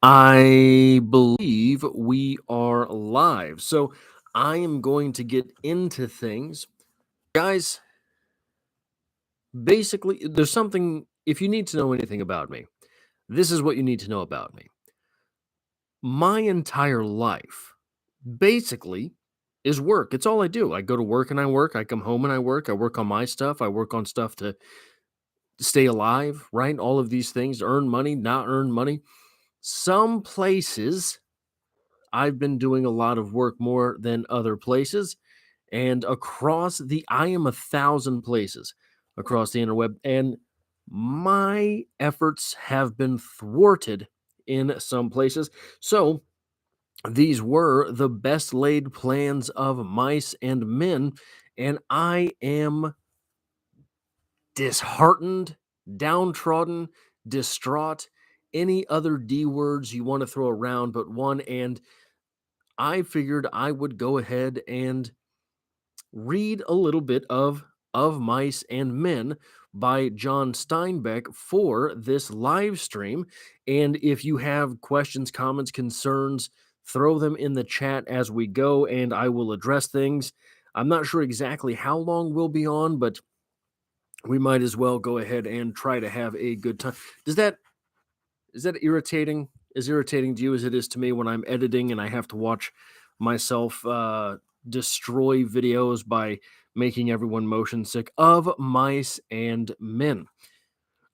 I believe we are live. So I am going to get into things. Guys, basically, there's something, if you need to know anything about me, this is what you need to know about me. My entire life, basically, is work. It's all I do. I go to work and I work. I come home and I work. I work on my stuff. I work on stuff to stay alive, right? All of these things, earn money, not earn money. Some places I've been doing a lot of work more than other places, and I am 1,000 places across the interweb, and my efforts have been thwarted in some places. So these were the best laid plans of mice and men, and I am disheartened, downtrodden, distraught, any other D words you want to throw around but one, and I figured I would go ahead and read a little bit of Mice and Men by John Steinbeck for this live stream. And if you have questions, comments, concerns, throw them in the chat as we go, and I will address things. I'm not sure exactly how long we'll be on, but we might as well go ahead and try to have a good time. Does that is that irritating? As irritating to you as it is to me when I'm editing and I have to watch myself destroy videos by making everyone motion sick of Mice and Men.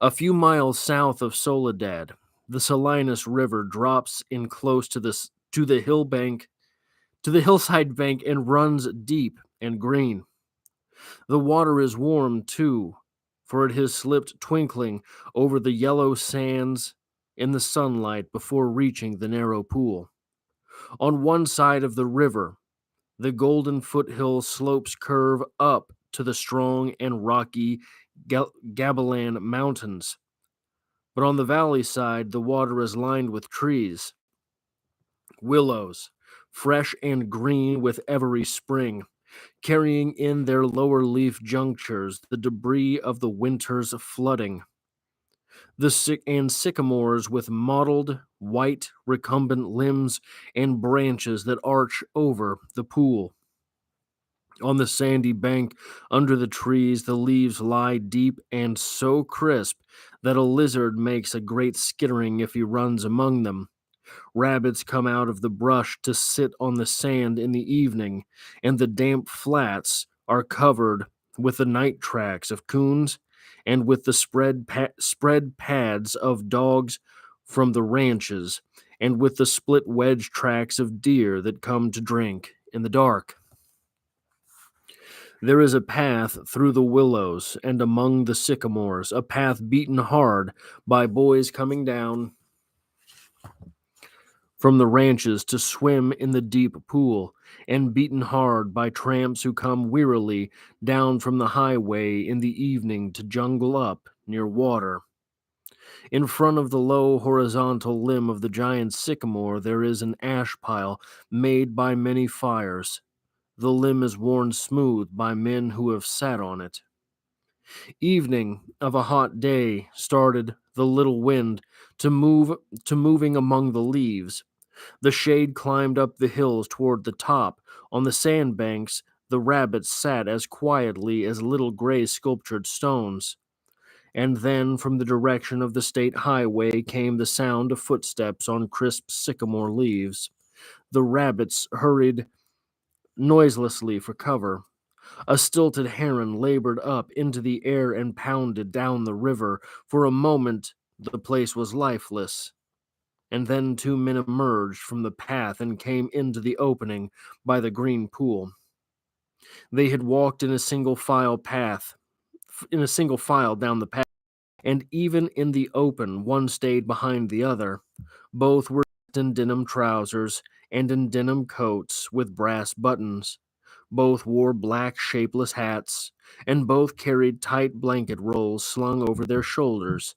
A few miles south of Soledad, the Salinas River drops in close to the hillside bank and runs deep and green. The water is warm too, for it has slipped twinkling over the yellow sands in the sunlight before reaching the narrow pool. On one side of the river, the golden foothill slopes curve up to the strong and rocky Gabilan Mountains. But on the valley side, the water is lined with trees, willows, fresh and green with every spring, carrying in their lower leaf junctures the debris of the winter's flooding. And sycamores with mottled, white, recumbent limbs and branches that arch over the pool. On the sandy bank under the trees, the leaves lie deep and so crisp that a lizard makes a great skittering if he runs among them. Rabbits come out of the brush to sit on the sand in the evening, and the damp flats are covered with the night tracks of coons and with the spread pads of dogs from the ranches, and with the split wedge tracks of deer that come to drink in the dark. There is a path through the willows and among the sycamores, a path beaten hard by boys coming down from the ranches to swim in the deep pool, and beaten hard by tramps who come wearily down from the highway in the evening to jungle up near water. In front of the low horizontal limb of the giant sycamore there is an ash pile made by many fires. The limb is worn smooth by men who have sat on it. Evening of a hot day started the little wind to moving among the leaves. The shade climbed up the hills toward the top. On the sandbanks, the rabbits sat as quietly as little gray sculptured stones. And then from the direction of the state highway came the sound of footsteps on crisp sycamore leaves. The rabbits hurried noiselessly for cover. A stilted heron labored up into the air and pounded down the river. For a moment, the place was lifeless. And then two men emerged from the path and came into the opening by the green pool. They had walked in a single file down the path, and even in the open, one stayed behind the other. Both were in denim trousers and in denim coats with brass buttons. Both wore black shapeless hats, and both carried tight blanket rolls slung over their shoulders.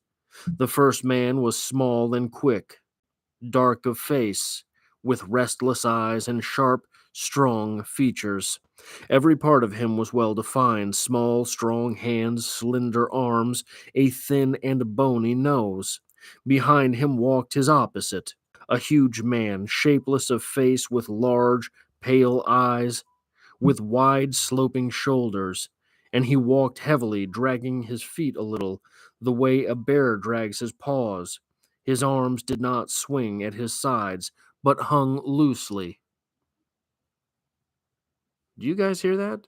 The first man was small and quick, dark of face, with restless eyes and sharp, strong features. Every part of him was well defined: small, strong hands, slender arms, a thin and bony nose. Behind him walked his opposite, a huge man, shapeless of face with large, pale eyes, with wide, sloping shoulders, and he walked heavily, dragging his feet a little, the way a bear drags his paws. His arms did not swing at his sides, but hung loosely. Do you guys hear that?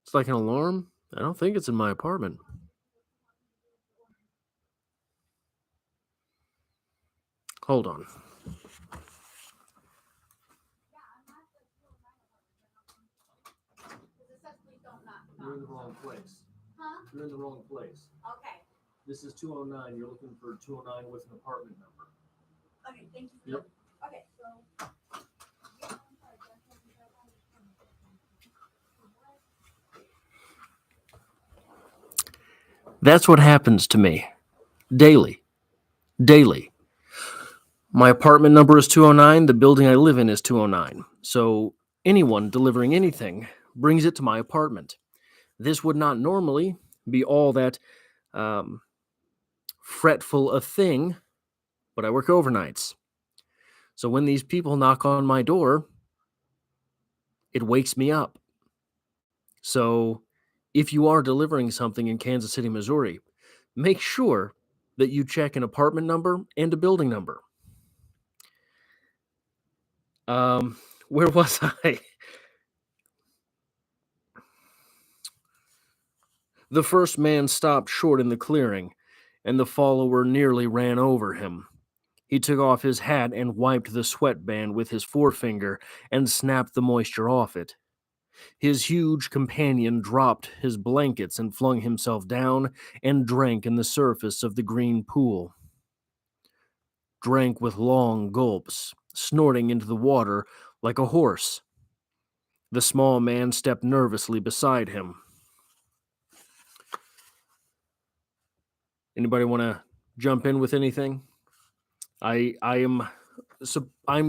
It's like an alarm. I don't think it's in my apartment. Hold on. You're in the wrong place. Huh? You're in the wrong place. Okay. This is 209. You're looking for 209 with an apartment number. Okay, thank you. Yep. Okay, so. That's what happens to me. Daily. Daily. My apartment number is 209. The building I live in is 209. So anyone delivering anything brings it to my apartment. This would not normally be all that fretful a thing, but I work overnights. So when these people knock on my door, it wakes me up. So if you are delivering something in Kansas City, Missouri, make sure that you check an apartment number and a building number. Where was I? The first man stopped short in the clearing, and the follower nearly ran over him. He took off his hat and wiped the sweatband with his forefinger and snapped the moisture off it. His huge companion dropped his blankets and flung himself down and drank in the surface of the green pool. Drank with long gulps, snorting into the water like a horse. The small man stepped nervously beside him. Anybody want to jump in with anything? I'm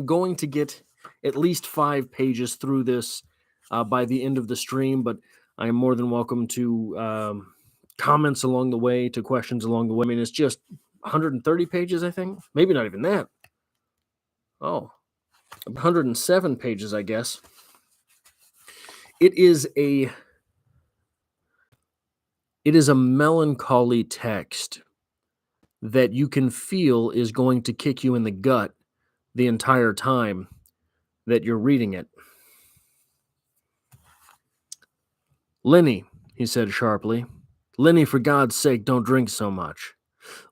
going to get at least 5 pages through this by the end of the stream, but I am more than welcome to comments along the way, to questions along the way. I mean, it's just 130 pages, I think. Maybe not even that. Oh, 107 pages, I guess. It is a melancholy text that you can feel is going to kick you in the gut the entire time that you're reading it. Lenny, he said sharply. Lenny, for God's sake, don't drink so much.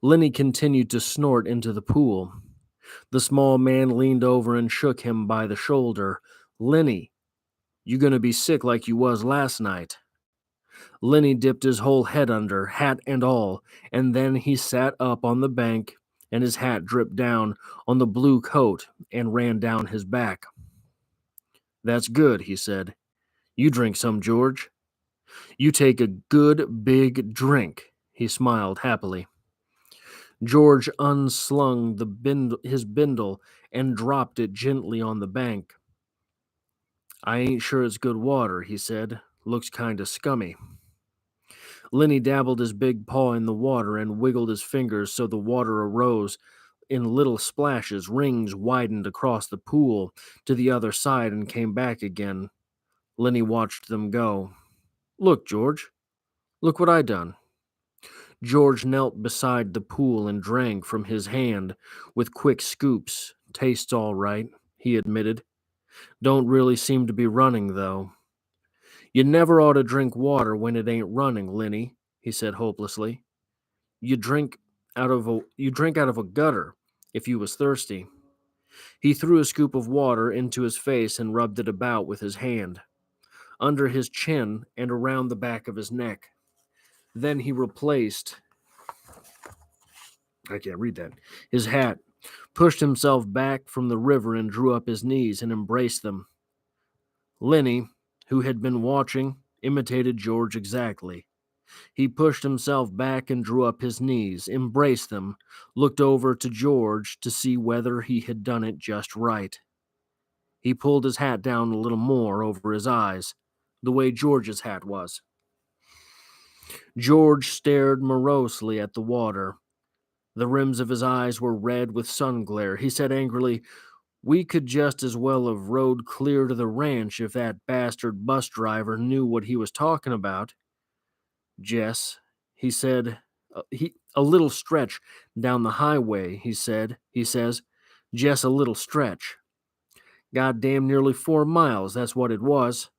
Lenny continued to snort into the pool. The small man leaned over and shook him by the shoulder. Lenny, you gonna be sick like you was last night. Lenny dipped his whole head under, hat and all, and then he sat up on the bank, and his hat dripped down on the blue coat and ran down his back. That's good, he said. You drink some, George. You take a good big drink, he smiled happily. George unslung his bindle and dropped it gently on the bank. I ain't sure it's good water, he said. Looks kinda scummy. Lenny dabbled his big paw in the water and wiggled his fingers so the water arose in little splashes. Rings widened across the pool to the other side and came back again. Lenny watched them go. Look, George. Look what I done. George knelt beside the pool and drank from his hand with quick scoops. Tastes all right, he admitted. Don't really seem to be running, though. You never ought to drink water when it ain't running, Lenny, he said hopelessly. You drink out of a gutter if you was thirsty. He threw a scoop of water into his face and rubbed it about with his hand, under his chin and around the back of his neck. Then he replaced his hat, pushed himself back from the river and drew up his knees and embraced them. Lenny, who had been watching, imitated George exactly. He pushed himself back and drew up his knees, embraced them, looked over to George to see whether he had done it just right. He pulled his hat down a little more over his eyes, the way George's hat was. George stared morosely at the water. The rims of his eyes were red with sun glare. He said angrily, "We could just as well have rode clear to the ranch if that bastard bus driver knew what he was talking about." "Jess," he said, a little stretch down the highway, he says, "Jess, a little stretch. Goddamn nearly 4 miles, that's what it was.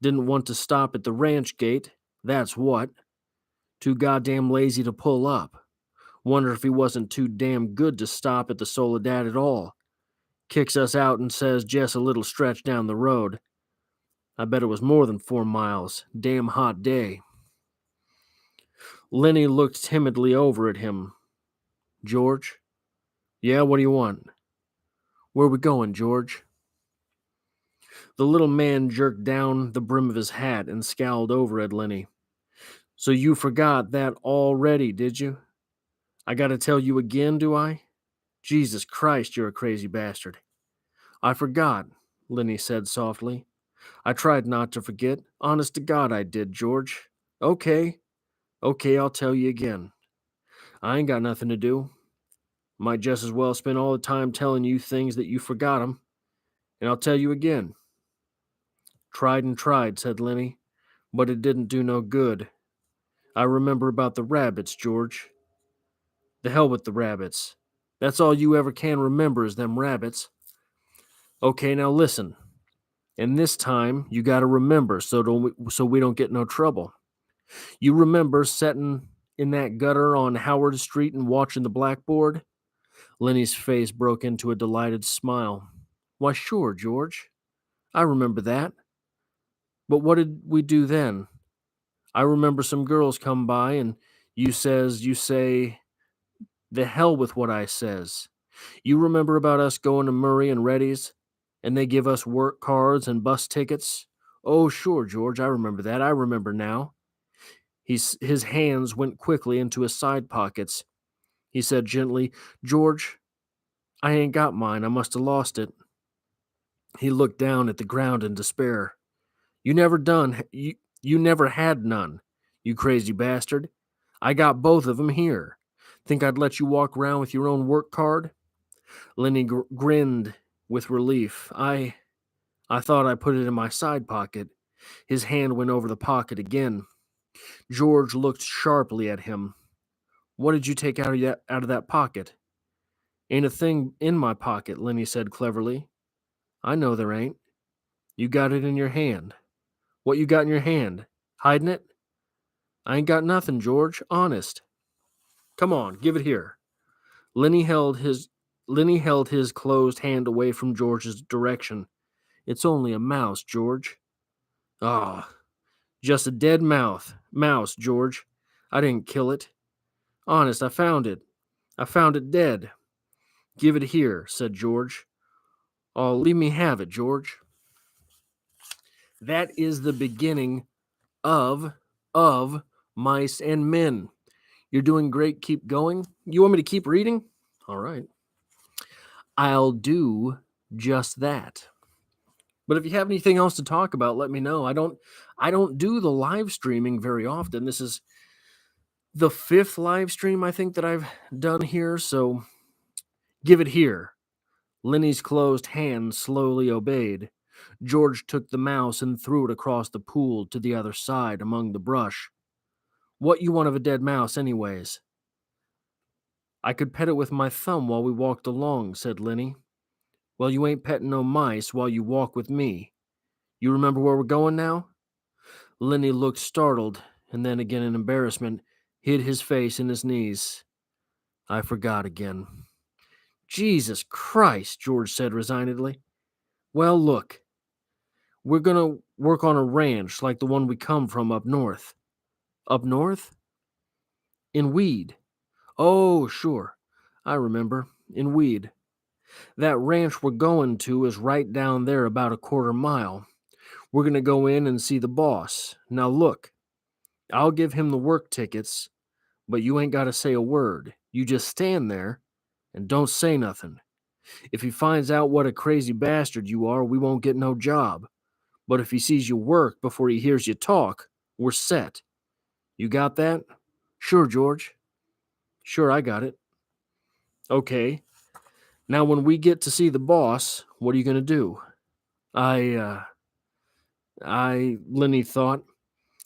Didn't want to stop at the ranch gate, that's what. Too goddamn lazy to pull up. Wonder if he wasn't too damn good to stop at the Soledad at all. Kicks us out and says just a little stretch down the road. I bet it was more than 4 miles. Damn hot day." Lenny looked timidly over at him. "George?" "Yeah, what do you want?" "Where we going, George?" The little man jerked down the brim of his hat and scowled over at Lenny. "So you forgot that already, did you? I gotta tell you again, do I? Jesus Christ, you're a crazy bastard." "I forgot," Lenny said softly. "I tried not to forget. Honest to God, I did, George. Okay, okay, I'll tell you again. I ain't got nothing to do. Might just as well spend all the time telling you things that you forgot 'em. And I'll tell you again." "Tried and tried," said Lenny, "but it didn't do no good. I remember about the rabbits, George. The hell with the rabbits. That's all you ever can remember is them rabbits. Okay, now listen. And this time you gotta remember so we don't get no trouble. You remember setting in that gutter on Howard Street and watching the blackboard?" Lenny's face broke into a delighted smile. "Why, sure, George. I remember that. But what did we do then? I remember some girls come by and you say, the hell with what I says. You remember about us going to Murray and Reddy's and they give us work cards and bus tickets? Oh, sure, George, I remember that. I remember now." His hands went quickly into his side pockets. He said gently, "George, I ain't got mine. I must have lost it." He looked down at the ground in despair. You never had none, you crazy bastard. I got both of 'em here. Think I'd let you walk around with your own work card?" Lenny grinned with relief. I thought I put it in my side pocket." His hand went over the pocket again. George looked sharply at him. "What did you take out of that pocket?" "Ain't a thing in my pocket," Lenny said cleverly. "I know there ain't. You got it in your hand." "What you got in your hand? Hiding it?" "I ain't got nothing, George. Honest." "Come on, give it here." Lenny held his Lenny held his closed hand away from George's direction. "It's only a mouse, George." "Ah, just a dead mouse, George. I didn't kill it. Honest, I found it. I found it dead." "Give it here," said George. "Oh, leave me have it, George." That is the beginning of of Mice and Men. You're doing great. Keep going. You want me to keep reading? All right. I'll do just that. But if you have anything else to talk about, let me know. I don't do the live streaming very often. This is the 5th live stream I think that I've done here, so give it here. Lenny's closed hand slowly obeyed. George took the mouse and threw it across the pool to the other side among the brush. "What you want of a dead mouse, anyways?" "I could pet it with my thumb while we walked along," said Lenny. "Well, you ain't petting no mice while you walk with me. You remember where we're going now?" Lenny looked startled, and then again in embarrassment, hid his face in his knees. "I forgot again." "Jesus Christ," George said resignedly. "Well, look, we're gonna work on a ranch like the one we come from up north." "Up north?" "In Weed." "Oh, sure. I remember. In Weed. That ranch we're going to is right down there about a quarter mile. We're going to go in and see the boss. Now look, I'll give him the work tickets, but you ain't got to say a word. You just stand there and don't say nothing. If he finds out what a crazy bastard you are, we won't get no job. But if he sees you work before he hears you talk, we're set. You got that?" "Sure, George." "Sure, I got it. Okay. Now, when we get to see the boss, what are you going to do? Lenny thought.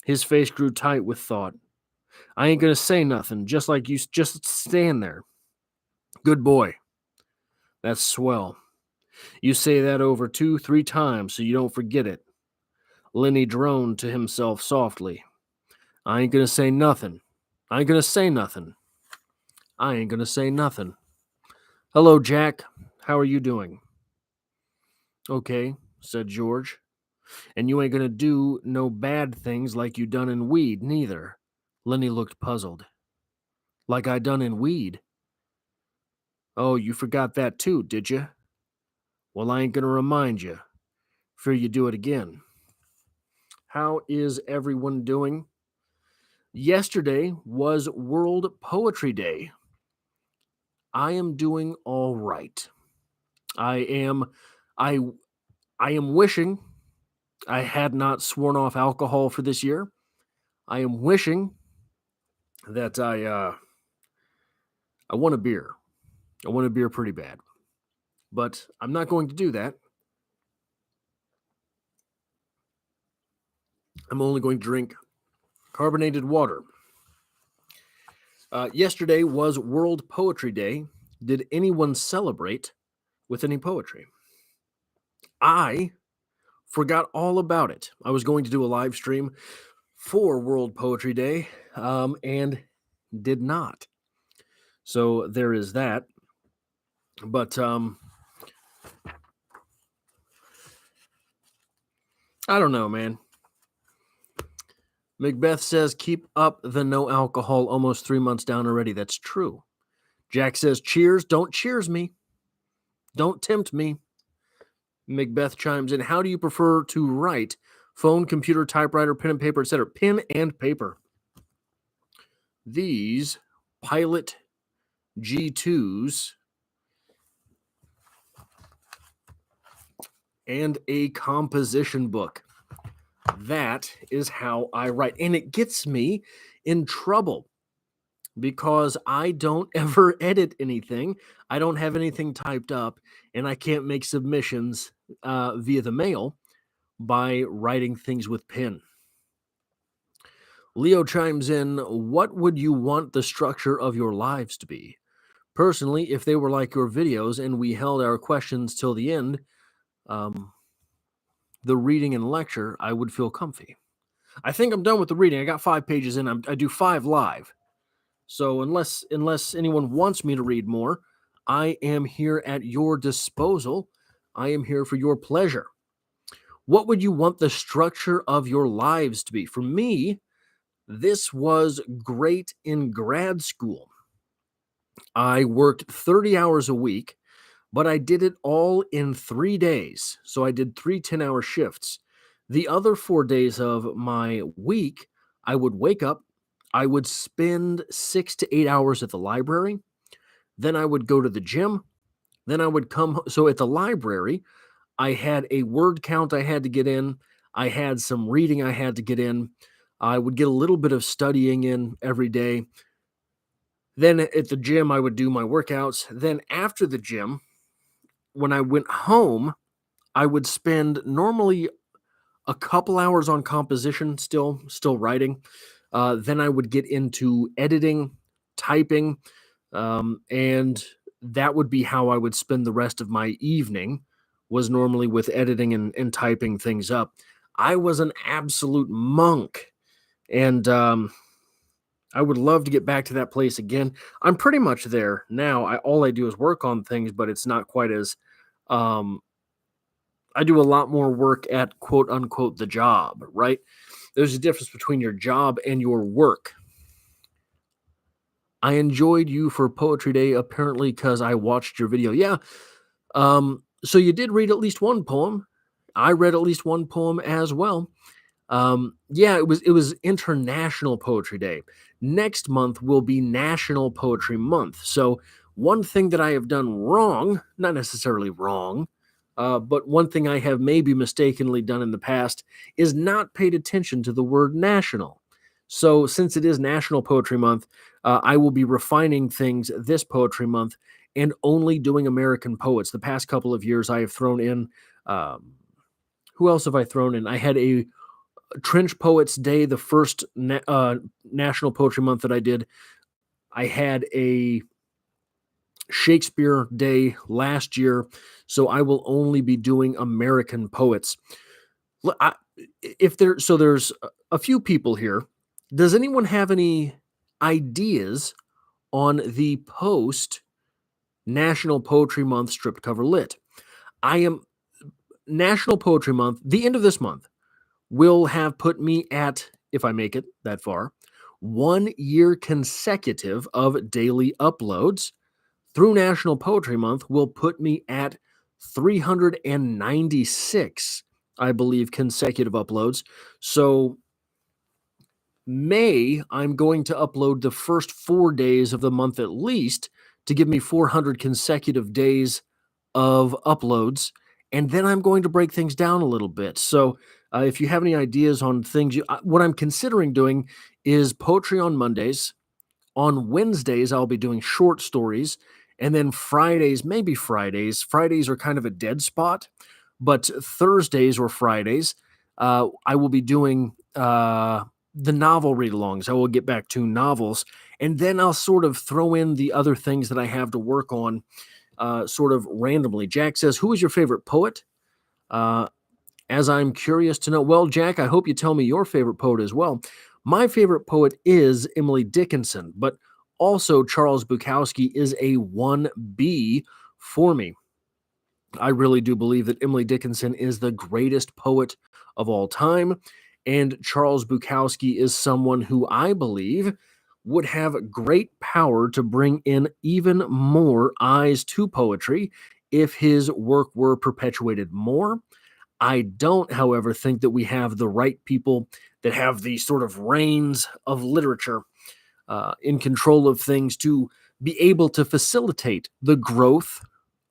His face grew tight with thought. I ain't going to say nothing, just like you just stand there. Good boy. That's swell. You say that over 2-3 times so you don't forget it. Lenny droned to himself softly. I ain't gonna say nothing. I ain't gonna say nothing. I ain't gonna say nothing. Hello, Jack. How are you doing? Okay, said George. And you ain't gonna do no bad things like you done in weed, neither. Lenny looked puzzled. Like I done in weed? Oh, you forgot that too, did you? Well, I ain't gonna remind you. Fear you do it again. How is everyone doing? Yesterday was World Poetry Day. I am doing all right. I am I I am wishing I had not sworn off alcohol for this year. I am wishing that I want a beer. I want a beer pretty bad. But I'm not going to do that. I'm only going to drink carbonated water. Yesterday was World Poetry Day. Did anyone celebrate with any poetry? I forgot all about it. I was going to do a live stream for World Poetry Day and did not. So there is that. But I don't know, man. Macbeth says, keep up the no alcohol almost 3 months down already. That's true. Jack says, cheers. Don't cheers me. Don't tempt me. Macbeth chimes in, how do you prefer to write? Phone, computer, typewriter, pen and paper, etc. Pen and paper. These Pilot G2s and a composition book. That is how I write. And it gets me in trouble because I don't ever edit anything. I don't have anything typed up, and I can't make submissions via the mail by writing things with pen. Leo chimes in, what would you want the structure of your lives to be? Personally, if they were like your videos and we held our questions till the end, the reading and lecture, I would feel comfy. I think I'm done with the reading. I got 5 pages in. I do 5 live. So unless anyone wants me to read more, I am here at your disposal. I am here for your pleasure. What would you want the structure of your lives to be? For me, this was great in grad school. I worked 30 hours a week, but I did it all in 3 days. So I did 3 10-hour shifts. The other 4 days of my week, I would wake up, I would spend 6 to 8 hours at the library, then I would go to the gym, then I would come. So at the library, I had a word count I had to get in, I had some reading I had to get in, I would get a little bit of studying in every day. Then at the gym, I would do my workouts. Then after the gym, when I went home, I would spend normally a couple hours on composition, still writing. Then I would get into editing, typing, and that would be how I would spend the rest of my evening, was normally with editing and typing things up. I was an absolute monk, and I would love to get back to that place again. I'm pretty much there now. All I do is work on things, but it's not quite as I do a lot more work at quote unquote the job, right? There's a difference between your job and your work. I enjoyed you for Poetry Day apparently because I watched your video. Yeah. So you did read at least one poem. I read at least one poem as well. Yeah, it was International Poetry Day. Next month will be National Poetry Month. So one thing that I have done wrong, not necessarily wrong, but one thing I have maybe mistakenly done in the past is not paid attention to the word national. So since it is National Poetry Month, I will be refining things this poetry month and only doing American poets. The past couple of years, I have thrown in. Who else have I thrown in? I had a Trench Poets Day, the first National Poetry Month that I did. I had a Shakespeare Day last year, so I will only be doing American poets. There's a few people here. Does anyone have any ideas on the post National Poetry Month stripped cover lit? I am National Poetry Month, the end of this month, will have put me at, if I make it that far, 1 year consecutive of daily uploads. Through National Poetry Month will put me at 396, I believe, consecutive uploads. So May, I'm going to upload the first 4 days of the month at least to give me 400 consecutive days of uploads. And then I'm going to break things down a little bit. So if you have any ideas on things, what I'm considering doing is poetry on Mondays. On Wednesdays, I'll be doing short stories. And then Fridays, maybe Fridays. Fridays are kind of a dead spot. But Thursdays or Fridays, I will be doing the novel read-alongs. I will get back to novels. And then I'll sort of throw in the other things that I have to work on sort of randomly. Jack says, who is your favorite poet? As I'm curious to know. Well, Jack, I hope you tell me your favorite poet as well. My favorite poet is Emily Dickinson, but also Charles Bukowski is a 1B for me. I really do believe that Emily Dickinson is the greatest poet of all time, and Charles Bukowski is someone who I believe would have great power to bring in even more eyes to poetry if his work were perpetuated more. I don't, however, think that we have the right people that have the sort of reins of literature in control of things to be able to facilitate the growth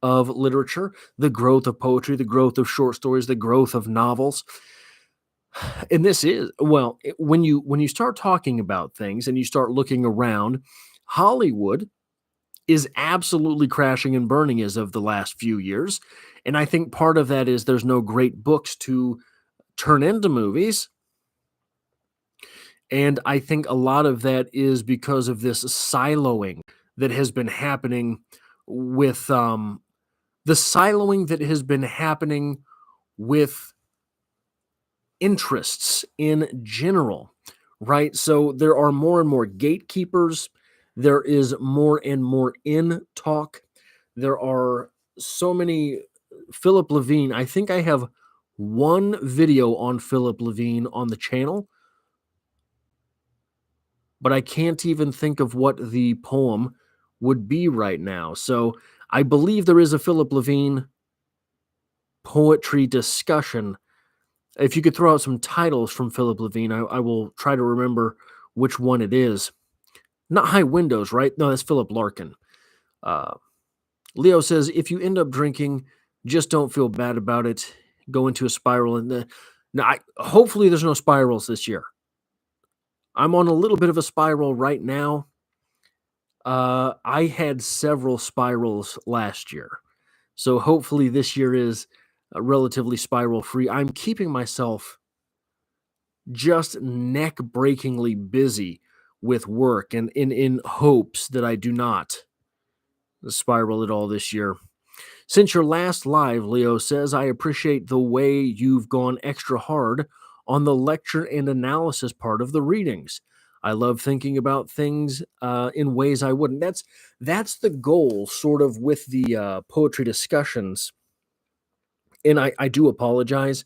of literature, the growth of poetry, the growth of short stories, the growth of novels. And this is, well, when you start talking about things and you start looking around, Hollywood is absolutely crashing and burning as of the last few years. And I think part of that is there's no great books to turn into movies. And I think a lot of that is because of this siloing that has been happening with with interests in general, right? So there are more and more gatekeepers. There is more and more in talk. There are so many. Philip Levine, I think I have one video on Philip Levine on the channel, but I can't even think of what the poem would be right now. So I believe there is a Philip Levine poetry discussion. If you could throw out some titles from Philip Levine, I will try to remember which one it is. Not High Windows, right? No, that's Philip Larkin. Leo says, if you end up drinking, just don't feel bad about it. Go into a spiral. Hopefully there's no spirals this year. I'm on a little bit of a spiral right now. I had several spirals last year. So hopefully this year is relatively spiral free. I'm keeping myself just neck-breakingly busy with work and in hopes that I do not spiral at all this year. Since your last live, Leo says, I appreciate the way you've gone extra hard on the lecture and analysis part of the readings. I love thinking about things in ways I wouldn't. That's the goal, sort of, with the poetry discussions. And I do apologize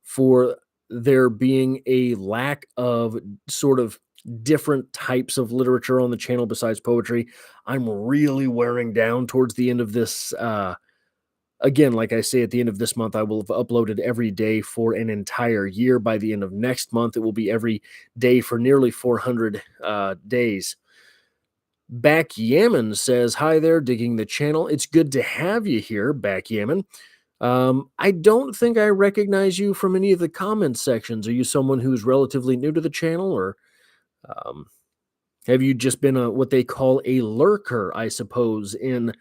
for there being a lack of sort of different types of literature on the channel besides poetry. I'm really wearing down towards the end of this. Again, like I say, at the end of this month, I will have uploaded every day for an entire year. By the end of next month, it will be every day for nearly 400 days. Backyammon says, hi there, digging the channel. It's good to have you here, Backyammon. I don't think I recognize you from any of the comment sections. Are you someone who's relatively new to the channel, or have you just been what they call a lurker, I suppose, in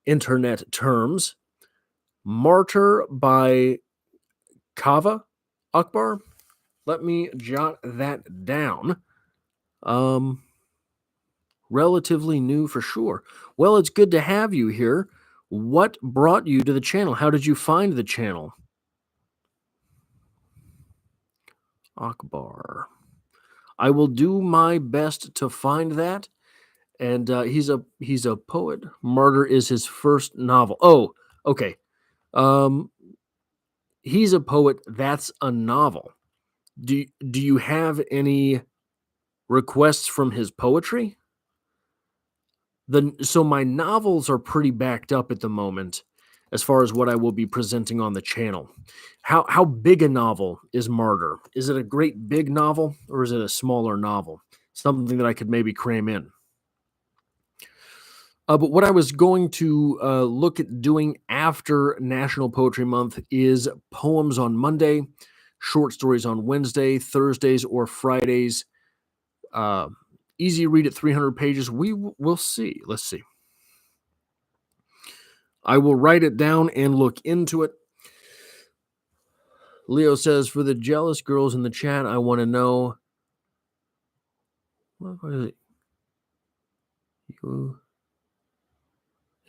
internet terms. Martyr by Kava Akbar. Let me jot that down. Relatively new for sure. Well, it's good to have you here. What brought you to the channel? How did you find the channel? Akbar. I will do my best to find that. And he's a poet. Martyr is his first novel. Oh, okay. He's a poet. That's a novel. Do you have any requests from his poetry? So my novels are pretty backed up at the moment as far as what I will be presenting on the channel. How big a novel is Martyr? Is it a great big novel or is it a smaller novel? Something that I could maybe cram in. But what I was going to look at doing after National Poetry Month is poems on Monday, short stories on Wednesday, Thursdays, or Fridays. Easy read at 300 pages. We'll see. Let's see. I will write it down and look into it. Leo says, for the jealous girls in the chat, I want to know. What is it? You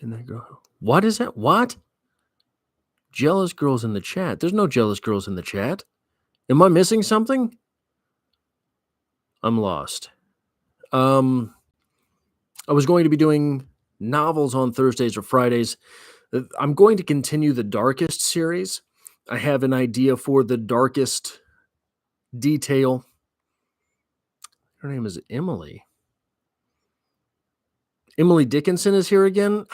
and that girl. What is that? What? Jealous girls in the chat. There's no jealous girls in the chat. Am I missing something? I'm lost. I was going to be doing novels on Thursdays or Fridays. I'm going to continue the Darkest series. I have an idea for the Darkest detail. Her name is Emily. Emily Dickinson is here again.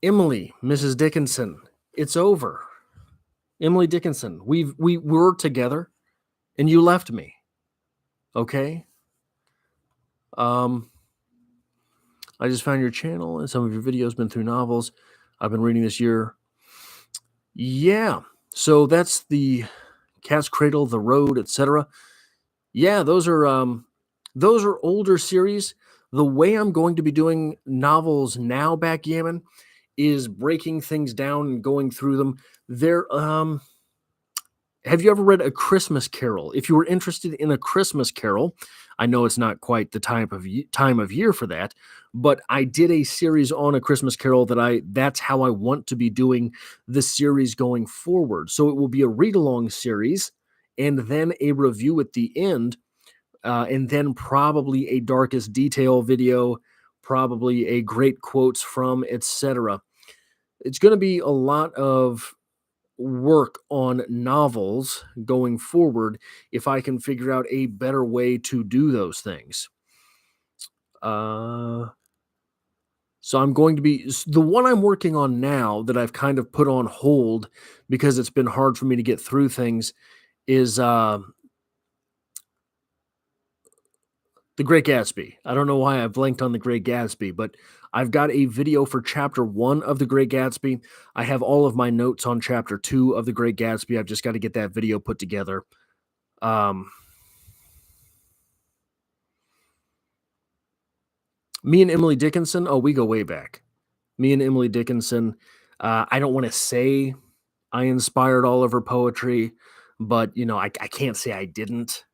Emily, Mrs. Dickinson, it's over. Emily Dickinson, we were together, and you left me. Okay. I just found your channel, and some of your videos been through novels I've been reading this year. Yeah, so that's the Cat's Cradle, The Road, etc. Yeah, those are older series. The way I'm going to be doing novels now, Backgammon, is breaking things down and going through them. Have you ever read A Christmas Carol? If you were interested in A Christmas Carol, I know it's not quite the time of year for that, but I did a series on A Christmas Carol that's how I want to be doing the series going forward. So it will be a read-along series and then a review at the end, and then probably a Darkest Detail video, probably a great quotes from, etc. It's going to be a lot of work on novels going forward if I can figure out a better way to do those things. So I'm going to be the one I'm working on now that I've kind of put on hold because it's been hard for me to get through things is The Great Gatsby. I don't know why I blanked on The Great Gatsby, but I've got a video for chapter 1 of The Great Gatsby. I have all of my notes on chapter 2 of The Great Gatsby. I've just got to get that video put together. Me and Emily Dickinson, we go way back. Me and Emily Dickinson, I don't want to say I inspired all of her poetry, but, I can't say I didn't.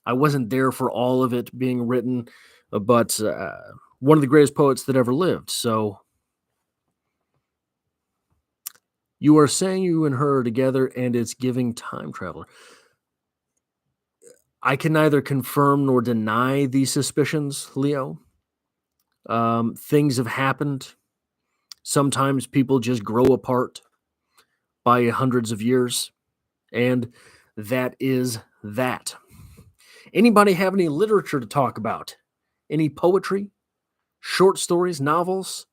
I wasn't there for all of it being written, but one of the greatest poets that ever lived. So you are saying you and her are together and it's giving time traveler. I can neither confirm nor deny these suspicions, Leo. Things have happened. Sometimes people just grow apart by hundreds of years, and that is that. Anybody have any literature to talk about? Any poetry, short stories, novels?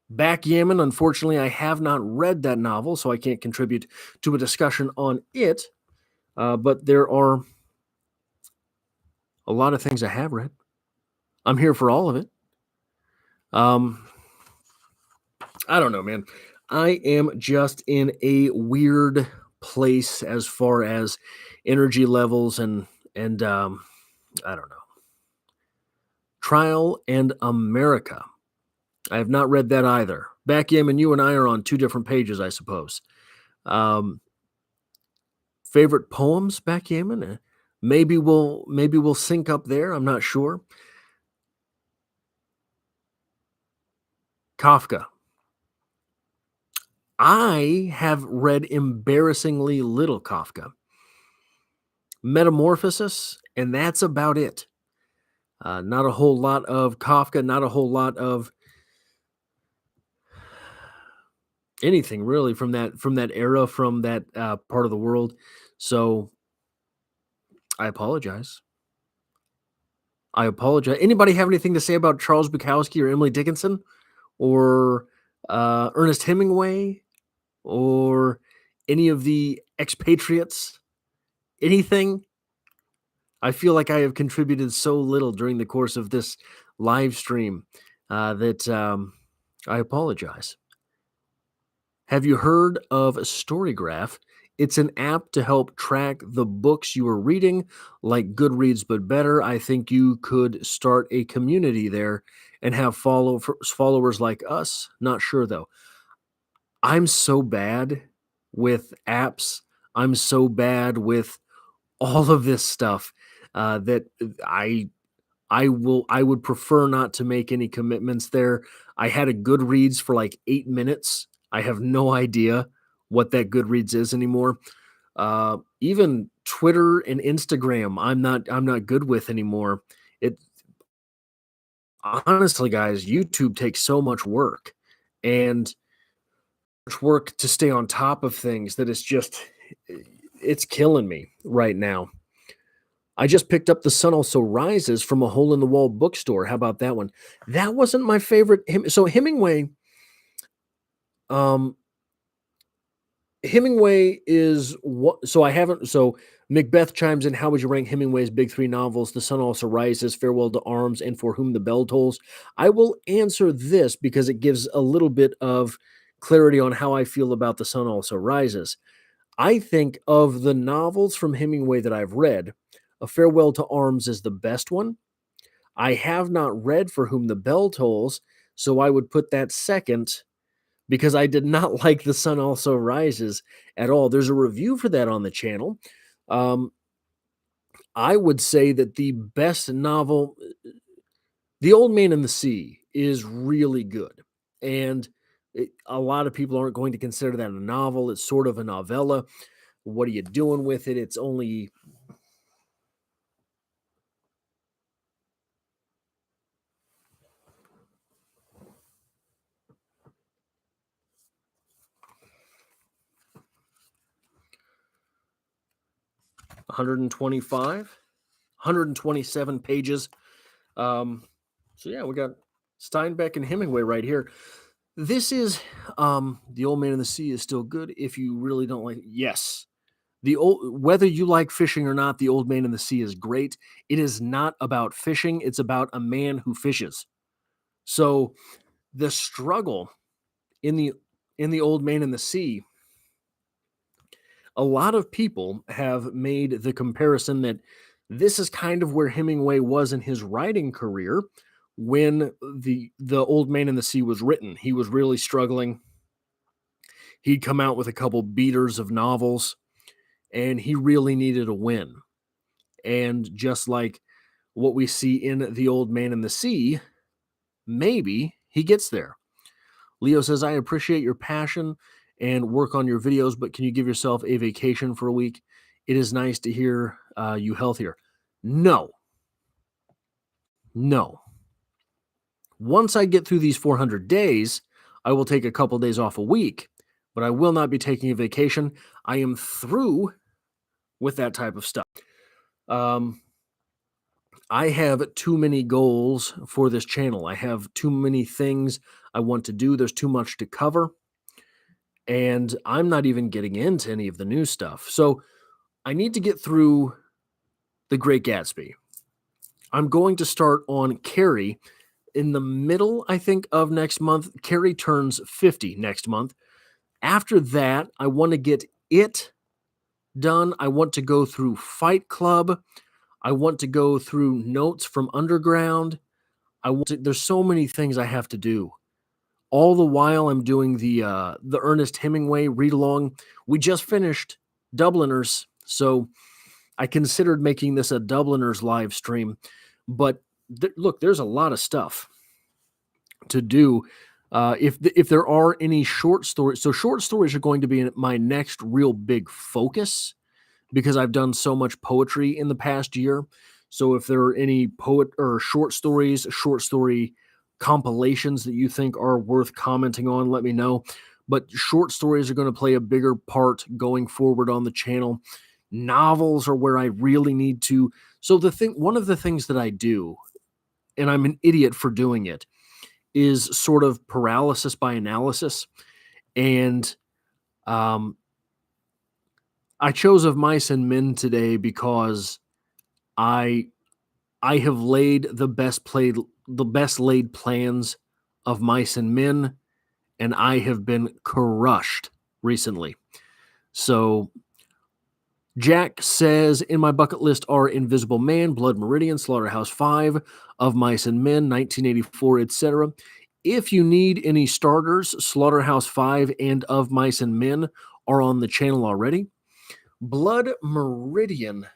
Backgammon, unfortunately, I have not read that novel, so I can't contribute to a discussion on it, but there are a lot of things I have read. I'm here for all of it. I don't know, man. I am just in a weird place as far as energy levels and I don't know. Trial and America. I have not read that either. Backgammon, you and I are on two different pages, I suppose. Um, favorite poems, Backgammon? Maybe we'll sync up there. I'm not sure. Kafka. I have read embarrassingly little Kafka. Metamorphosis, and that's about it. Not a whole lot of Kafka, not a whole lot of anything really from that era, from that part of the world. So I apologize. I apologize. Anybody have anything to say about Charles Bukowski or Emily Dickinson or Ernest Hemingway or any of the expatriates? Anything? I feel like I have contributed so little during the course of this live stream that I apologize. Have you heard of Storygraph? It's an app to help track the books you are reading, like Goodreads, but better. I think you could start a community there and have followers like us. Not sure though. I'm so bad with apps. I'm so bad with all of this stuff that I would prefer not to make any commitments there. I had a Goodreads for like 8 minutes. I have no idea what that Goodreads is anymore. Even Twitter and Instagram, I'm not good with anymore. It honestly, guys, YouTube takes so much work and much work to stay on top of things that it's killing me right now. I just picked up The Sun Also Rises from a hole in the wall bookstore. How about that one? That wasn't my favorite. So um, Hemingway is what? So I haven't. So Macbeth chimes in. How would you rank Hemingway's big three novels? The Sun Also Rises, Farewell to Arms, and For Whom the Bell Tolls. I will answer this because it gives a little bit of clarity on how I feel about The Sun Also Rises. I think of the novels from Hemingway that I've read, A Farewell to Arms is the best one. I have not read For Whom the Bell Tolls, so I would put that second because I did not like The Sun Also Rises at all. There's a review for that on the channel. Um, I would say that the best novel, The Old Man and the Sea, is really good. And a lot of people aren't going to consider that a novel. It's sort of a novella. What are you doing with it? It's only 125, 127 pages. So yeah, we got Steinbeck and Hemingway right here. This is The Old Man and the Sea is still good if you really don't like. Yes, whether you like fishing or not, The Old Man and the Sea is great. It is not about fishing; it's about a man who fishes. So the struggle in the Old Man and the Sea, a lot of people have made the comparison that this is kind of where Hemingway was in his writing career when the Old Man and the Sea was written. He was really struggling. He'd come out with a couple beaters of novels and he really needed a win. And just like what we see in The Old Man and the Sea, maybe he gets there. Leo says, I appreciate your passion and work on your videos, but can you give yourself a vacation for a week? It is nice to hear you healthier. No. Once I get through these 400 days, I will take a couple days off a week, but I will not be taking a vacation. I am through with that type of stuff. I have too many goals for this channel. I have too many things I want to do. There's too much to cover. And I'm not even getting into any of the new stuff. So I need to get through The Great Gatsby. I'm going to start on Carrie in the middle, I think, of next month. Carrie turns 50 next month. After that, I want to get it done. I want to go through Fight Club. I want to go through Notes from Underground. There's so many things I have to do All the while I'm doing the Ernest Hemingway read along. We just finished Dubliners, so I considered making this a Dubliners live stream, but look, there's a lot of stuff to do. If there are any short stories, so short stories are going to be my next real big focus because I've done so much poetry in the past year. So if there are any poet or short stories, short story compilations that you think are worth commenting on, let me know. But short stories are going to play a bigger part going forward on the channel. Novels are where I really need to. So one of the things that I do, and I'm an idiot for doing it, is sort of paralysis by analysis. And I chose of Mice and Men today because I I have laid the best laid plans of Mice and Men, and I have been crushed recently. So Jack says, in my bucket list are Invisible Man, Blood Meridian, Slaughterhouse 5, Of Mice and Men, 1984, etc. If you need any starters, Slaughterhouse 5 and Of Mice and Men are on the channel already. Blood Meridian.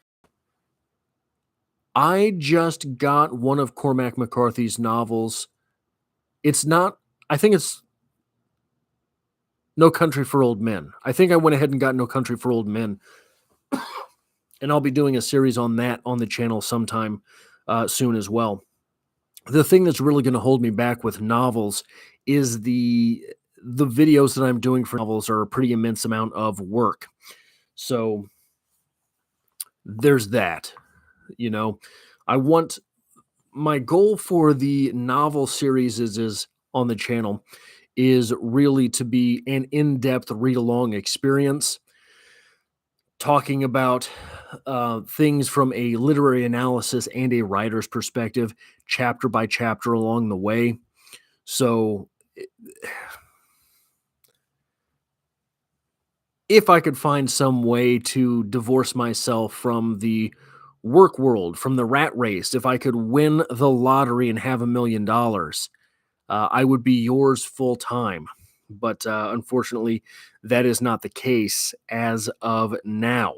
I just got one of Cormac McCarthy's novels. It's not, I think it's No Country for Old Men. I think I went ahead and got No Country for Old Men. And I'll be doing a series on that on the channel sometime soon as well. The thing that's really going to hold me back with novels is the videos that I'm doing for novels are a pretty immense amount of work. So there's that. You know, my goal for the novel series is on the channel is really to be an in-depth read-along experience, talking about things from a literary analysis and a writer's perspective, chapter by chapter along the way. So if I could find some way to divorce myself from the work world, from the rat race, if I could win the lottery and have $1 million, I would be yours full time. But unfortunately, that is not the case as of now.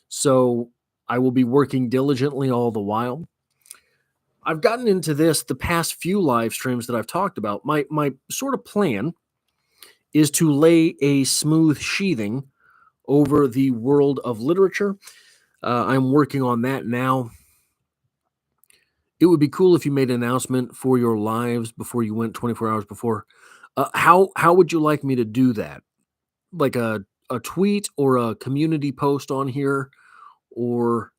So I will be working diligently all the while. I've gotten into this the past few live streams that I've talked about. My sort of plan is to lay a smooth sheathing over the world of literature. I'm working on that now. It would be cool if you made an announcement for your lives before you went 24 hours before. How would you like me to do that? Like a tweet or a community post on here? Or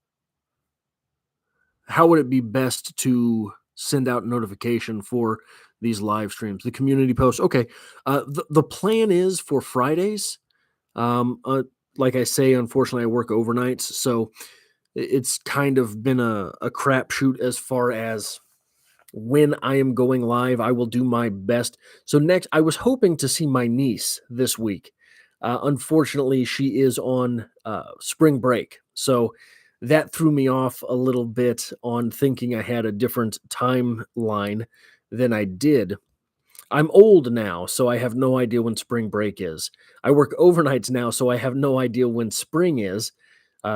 how would it be best to send out notification for these live streams? The community post. Okay. The plan is for Fridays. Like I say, unfortunately, I work overnights, so it's kind of been a crapshoot as far as when I am going live. I will do my best. So next, I was hoping to see my niece this week. Unfortunately, she is on spring break, so that threw me off a little bit on thinking I had a different timeline than I did. I'm old now, so I have no idea when spring break is. I work overnights now, so I have no idea when spring is.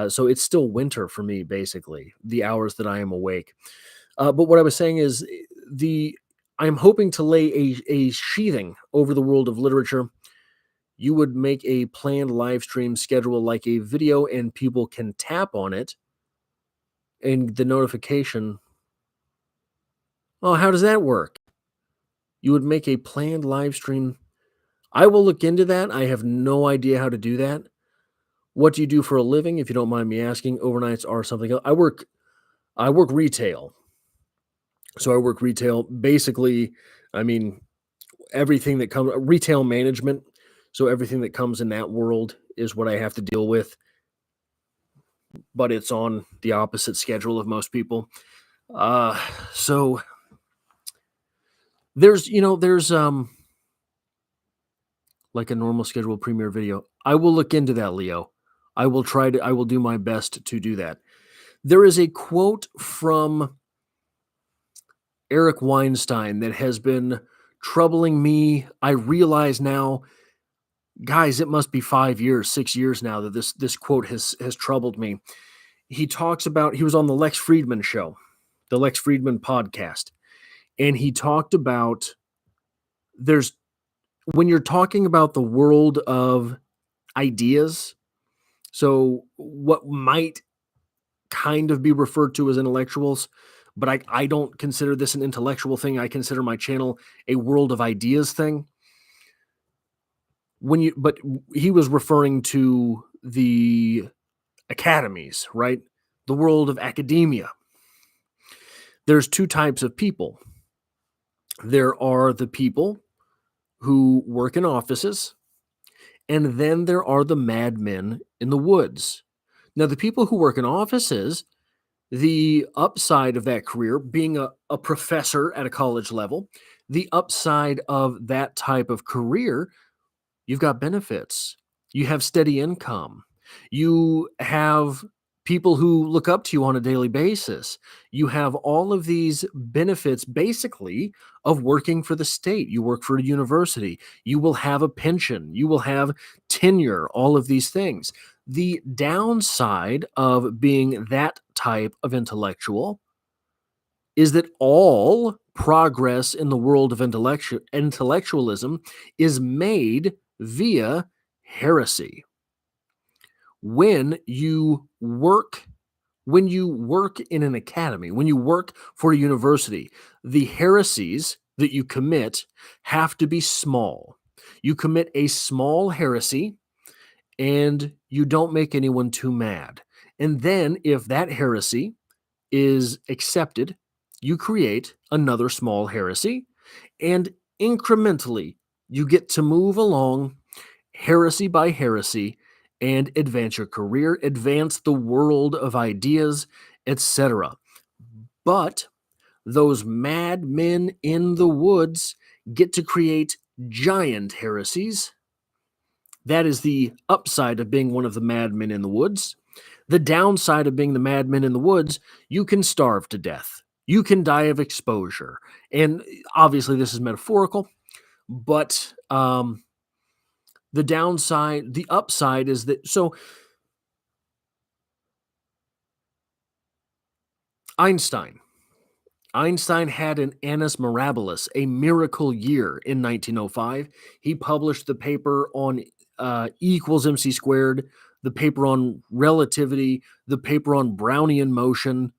So it's still winter for me, basically, the hours that I am awake. But what I was saying is I'm hoping to lay a sheathing over the world of literature. You would make a planned live stream schedule like a video, and people can tap on it, and the notification. Oh, how does that work? You would make a planned live stream. I will look into that. I have no idea how to do that. What do you do for a living, if you don't mind me asking? Overnights are something else. I work retail. So I work retail. Basically, I mean, everything that comes retail management. So everything that comes in that world is what I have to deal with. But it's on the opposite schedule of most people. So there's like a normal scheduled premiere video. I will look into that, Leo. I will do my best to do that. There is a quote from Eric Weinstein that has been troubling me. I realize now, guys, it must be 5 years, 6 years now that this quote has troubled me. He talks about he was on the Lex Friedman show, the Lex Friedman podcast, and he talked about there's when you're talking about the world of ideas, so what might kind of be referred to as intellectuals, but I don't consider this an intellectual thing. I consider my channel a world of ideas thing. But he was referring to the academies, right? The world of academia. There's two types of people. There are the people who work in offices, and then there are the madmen in the woods. Now, the people who work in offices, the upside of that career, being a professor at a college level, the upside of that type of career, you've got benefits. You have steady income. You have people who look up to you on a daily basis. You have all of these benefits basically of working for the state. You work for a university. You will have a pension. You will have tenure, all of these things. The downside of being that type of intellectual is that all progress in the world of intellectualism is made via heresy. When you work in an academy, when you work for a university, the heresies that you commit have to be small. You commit a small heresy and you don't make anyone too mad. And then if that heresy is accepted, you create another small heresy, and incrementally you get to move along heresy by heresy and advance your career, advance the world of ideas, etc. But those madmen in the woods get to create giant heresies. That is the upside of being one of the madmen in the woods. The downside of being the madmen in the woods, you can starve to death. You can die of exposure. And obviously, this is metaphorical, but the upside is that, so Einstein had an annus mirabilis, a miracle year in 1905. He published the paper on E equals MC squared, the paper on relativity, the paper on Brownian motion,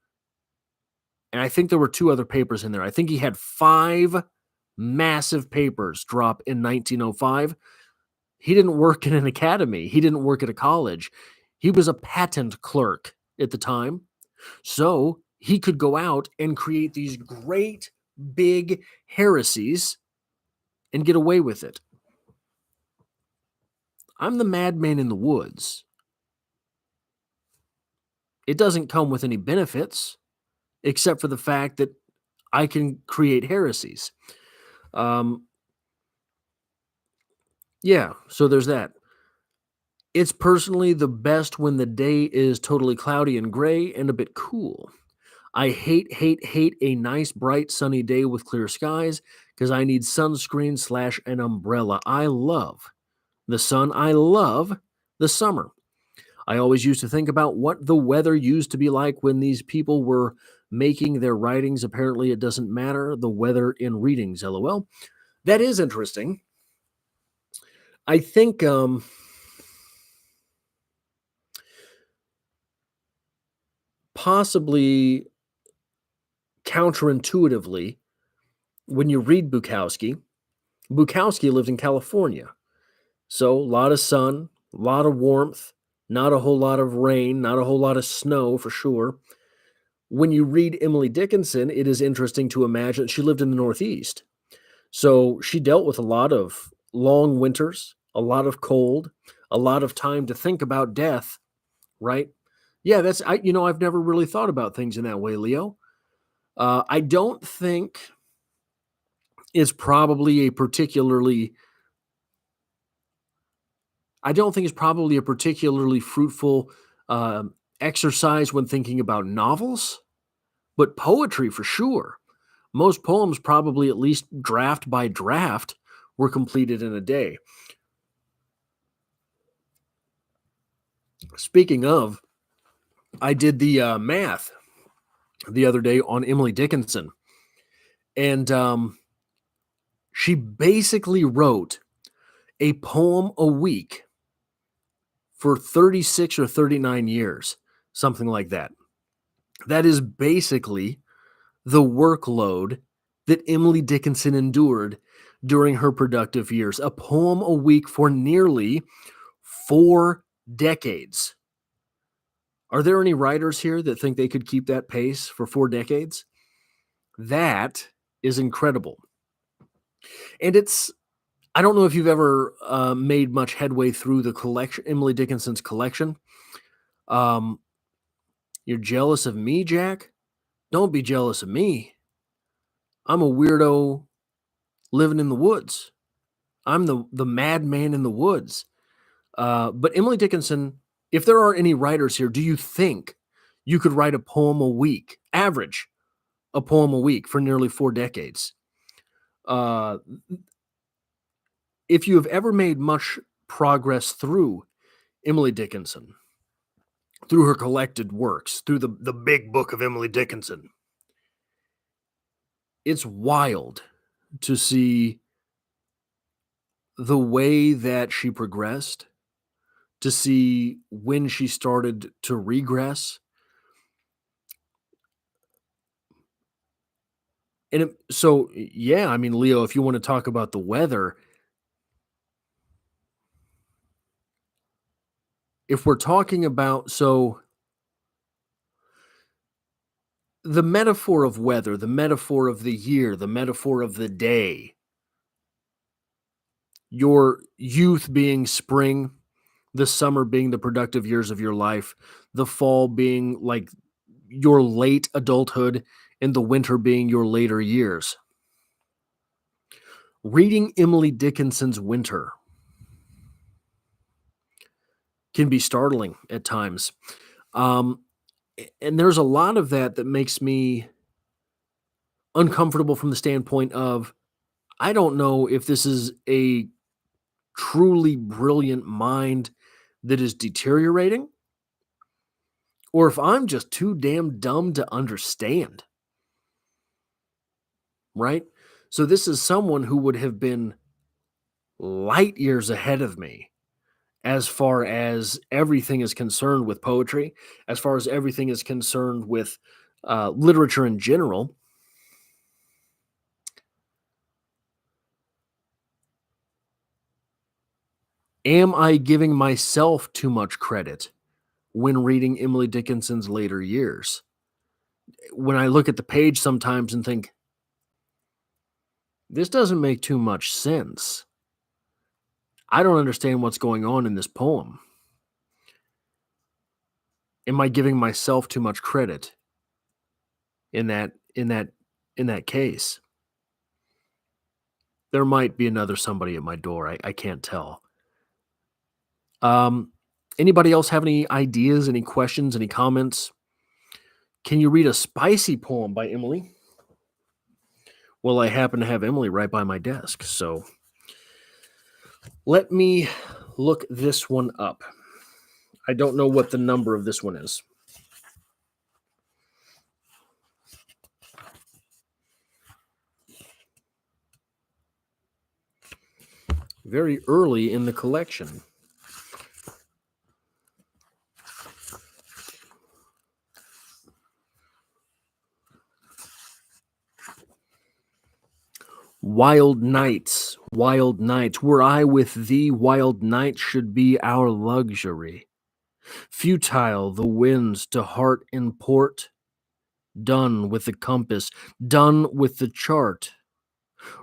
and I think there were two other papers in there. I think he had 5 massive papers drop in 1905. He didn't work in an academy. He didn't work at a college. He was a patent clerk at the time. So he could go out and create these great big heresies and get away with it. I'm the madman in the woods. It doesn't come with any benefits except for the fact that I can create heresies. Yeah, so there's that. It's personally the best when the day is totally cloudy and gray and a bit cool. I hate a nice, bright, sunny day with clear skies because I need sunscreen / an umbrella. I love the sun. I love the summer. I always used to think about what the weather used to be like when these people were making their writings. Apparently, it doesn't matter. The weather in readings, lol. That is interesting. I think possibly counterintuitively, when you read Bukowski lived in California. So a lot of sun, a lot of warmth, not a whole lot of rain, not a whole lot of snow for sure. When you read Emily Dickinson, it is interesting to imagine she lived in the Northeast. So she dealt with a lot of long winters, a lot of cold, a lot of time to think about death, right? Yeah, I've never really thought about things in that way, Leo. I don't think it's probably a particularly fruitful exercise when thinking about novels, but poetry for sure. Most poems, probably at least draft by draft, were completed in a day. Speaking of, I did the math the other day on Emily Dickinson, and she basically wrote a poem a week for 36 or 39 years, something like that. That is basically the workload that Emily Dickinson endured during her productive years. A poem a week for nearly 4 decades. Are there any writers here that think they could keep that pace for 4 decades? That is incredible. And I don't know if you've ever made much headway through the collection, Emily Dickinson's collection. You're jealous of me, Jack? Don't be jealous of me. I'm a weirdo living in the woods. I'm the madman in the woods. But Emily Dickinson, if there are any writers here, do you think you could write a poem a week, average a poem a week for nearly 4 decades? Uh, if you have ever made much progress through Emily Dickinson, through her collected works, through the big book of Emily Dickinson, it's wild to see the way that she progressed, to see when she started to regress. And so, yeah, I mean, Leo, if you want to talk about the weather, if we're talking about, so the metaphor of weather, the metaphor of the year, the metaphor of the day, your youth being spring, the summer being the productive years of your life, the fall being like your late adulthood, and the winter being your later years. Reading Emily Dickinson's Winter can be startling at times. Um, and there's a lot of that makes me uncomfortable from the standpoint of I don't know if this is a truly brilliant mind that is deteriorating or if I'm just too damn dumb to understand. Right? So this is someone who would have been light years ahead of me as far as everything is concerned with poetry, as far as everything is concerned with literature in general. Am I giving myself too much credit when reading Emily Dickinson's later years? When I look at the page sometimes and think, this doesn't make too much sense. I don't understand what's going on in this poem. Am I giving myself too much credit in that case? There might be another somebody at my door. I can't tell. Um, Anybody else have any ideas, any questions, any comments? Can you read a spicy poem by Emily? Well, I happen to have Emily right by my desk, so let me look this one up. I don't know what the number of this one is. Very early in the collection. Wild nights, were I with thee, wild nights should be our luxury. Futile the winds to heart and port, done with the compass, done with the chart.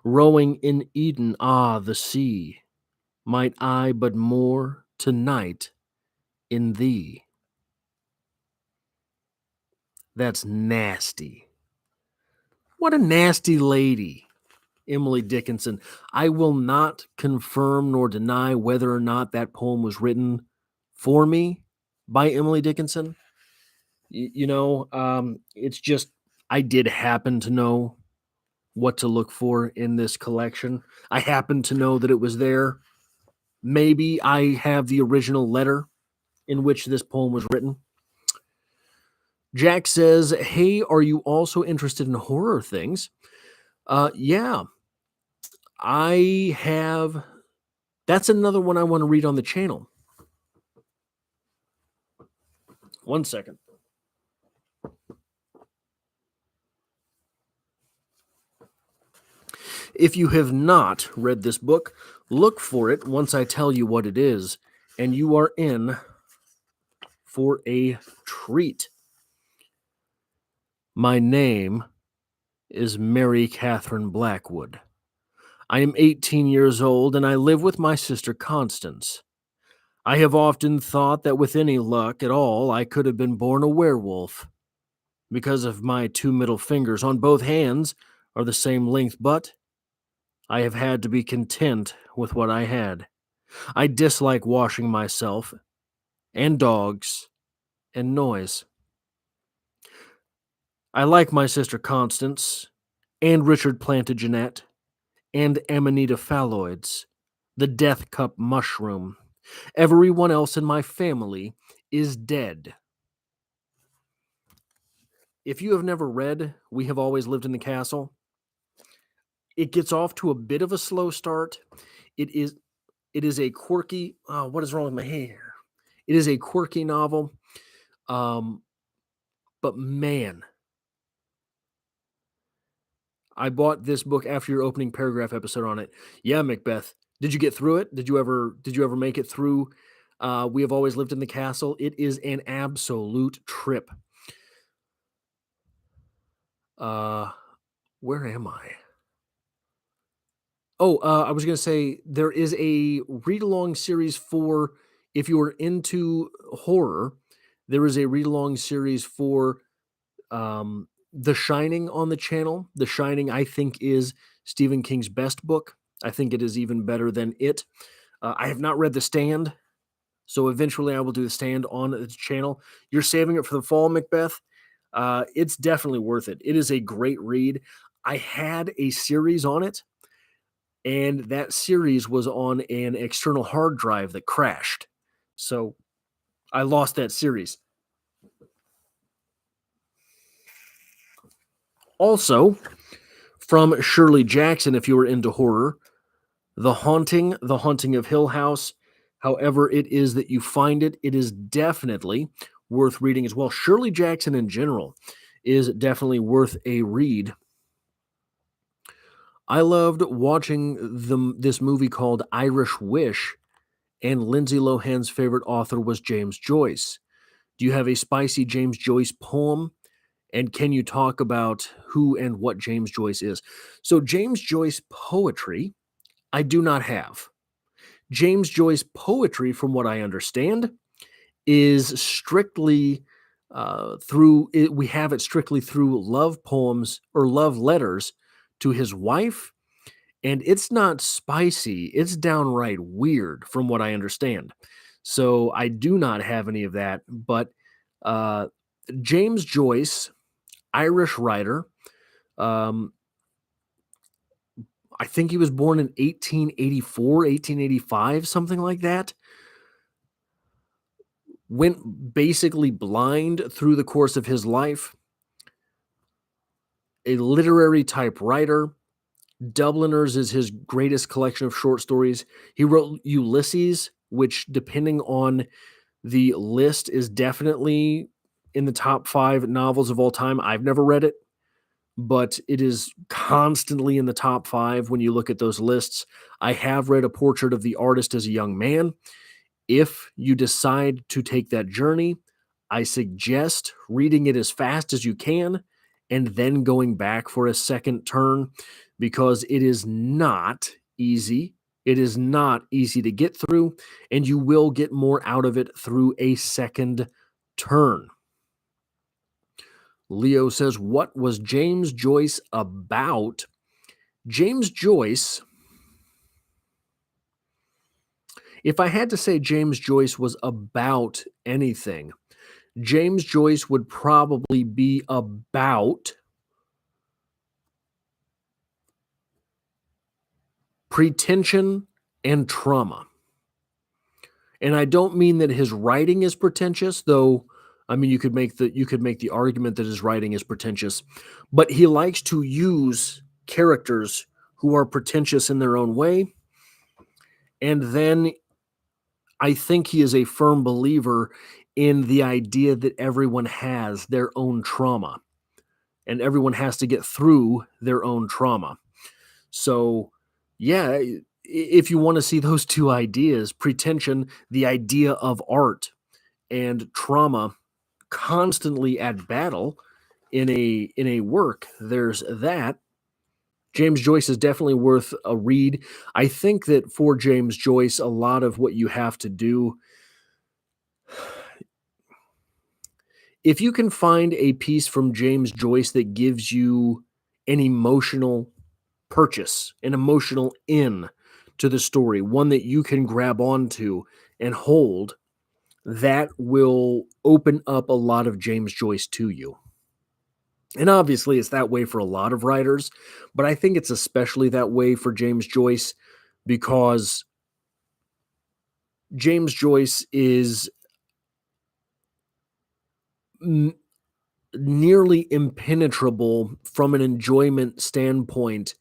Rowing in Eden, the sea, might I but moor tonight in thee. That's nasty. What a nasty lady. Emily Dickinson. I will not confirm nor deny whether or not that poem was written for me by Emily Dickinson. It's just I did happen to know what to look for in this collection. I happen to know that it was there. Maybe I have the original letter in which this poem was written. Jack says, "Hey, are you also interested in horror things?" Yeah, I have. That's another one I want to read on the channel. One second. If you have not read this book, look for it once I tell you what it is, and you are in for a treat. My name is Mary Catherine Blackwood. I am 18 years old, and I live with my sister Constance. I have often thought that with any luck at all, I could have been born a werewolf. Because of my two middle fingers on both hands are the same length, but I have had to be content with what I had. I dislike washing myself, and dogs, and noise. I like my sister Constance, and Richard Plantagenet, and Amanita phalloides, the death cup mushroom. Everyone else in my family is dead. If you have never read We Have Always Lived in the Castle, it gets off to a bit of a slow start. It is a quirky. What is wrong with my hair? It is a quirky novel, but man, I bought this book after your opening paragraph episode on it. Yeah, Macbeth. Did you get through it? Did you ever make it through? We Have Always Lived in the Castle. It is an absolute trip. Where am I? Oh, I was going to say there is a read along series for if you are into horror. There is a read along series for The Shining on the channel. The Shining, I think, is Stephen King's best book. I think it is even better than it. I have not read The Stand, so eventually I will do The Stand on the channel. You're saving it for the fall, Macbeth. It's definitely worth it. It is a great read. I had a series on it, and that series was on an external hard drive that crashed. So I lost that series. Also, from Shirley Jackson, if you were into horror, The Haunting of Hill House. However it is that you find it, it is definitely worth reading as well. Shirley Jackson in general is definitely worth a read. I loved watching this movie called Irish Wish, and Lindsay Lohan's favorite author was James Joyce. Do you have a spicy James Joyce poem? And can you talk about who and what James Joyce is? So, James Joyce poetry, I do not have. James Joyce poetry, from what I understand, is strictly we have it strictly through love poems or love letters to his wife, and it's not spicy, it's downright weird from what I understand. So I do not have any of that, but uh, James Joyce, Irish writer, um, I think he was born in 1884, 1885, something like that. Went basically blind through the course of his life. A literary type writer. Dubliners is his greatest collection of short stories. He wrote Ulysses, which, depending on the list, is definitely in the top 5 novels of all time. I've never read it, but it is constantly in the top 5 when you look at those lists. I have read A Portrait of the Artist as a Young Man. If you decide to take that journey, I suggest reading it as fast as you can and then going back for a second turn, because it is not easy. It is not easy to get through, and you will get more out of it through a second turn. Leo says, what was James Joyce about? James Joyce, if I had to say James Joyce was about anything, James Joyce would probably be about pretension and trauma. And I don't mean that his writing is pretentious, though. I mean, you could make the argument that his writing is pretentious, but he likes to use characters who are pretentious in their own way. And then I think he is a firm believer in the idea that everyone has their own trauma and everyone has to get through their own trauma. So, yeah, if you want to see those two ideas, pretension, the idea of art, and trauma constantly at battle in a work, there's that. James Joyce is definitely worth a read. I think that for James Joyce, a lot of what you have to do, if you can find a piece from James Joyce that gives you an emotional purchase, an emotional in to the story, one that you can grab onto and hold, that will open up a lot of James Joyce to you. And obviously, it's that way for a lot of writers, but I think it's especially that way for James Joyce because James Joyce is nearly impenetrable from an enjoyment standpoint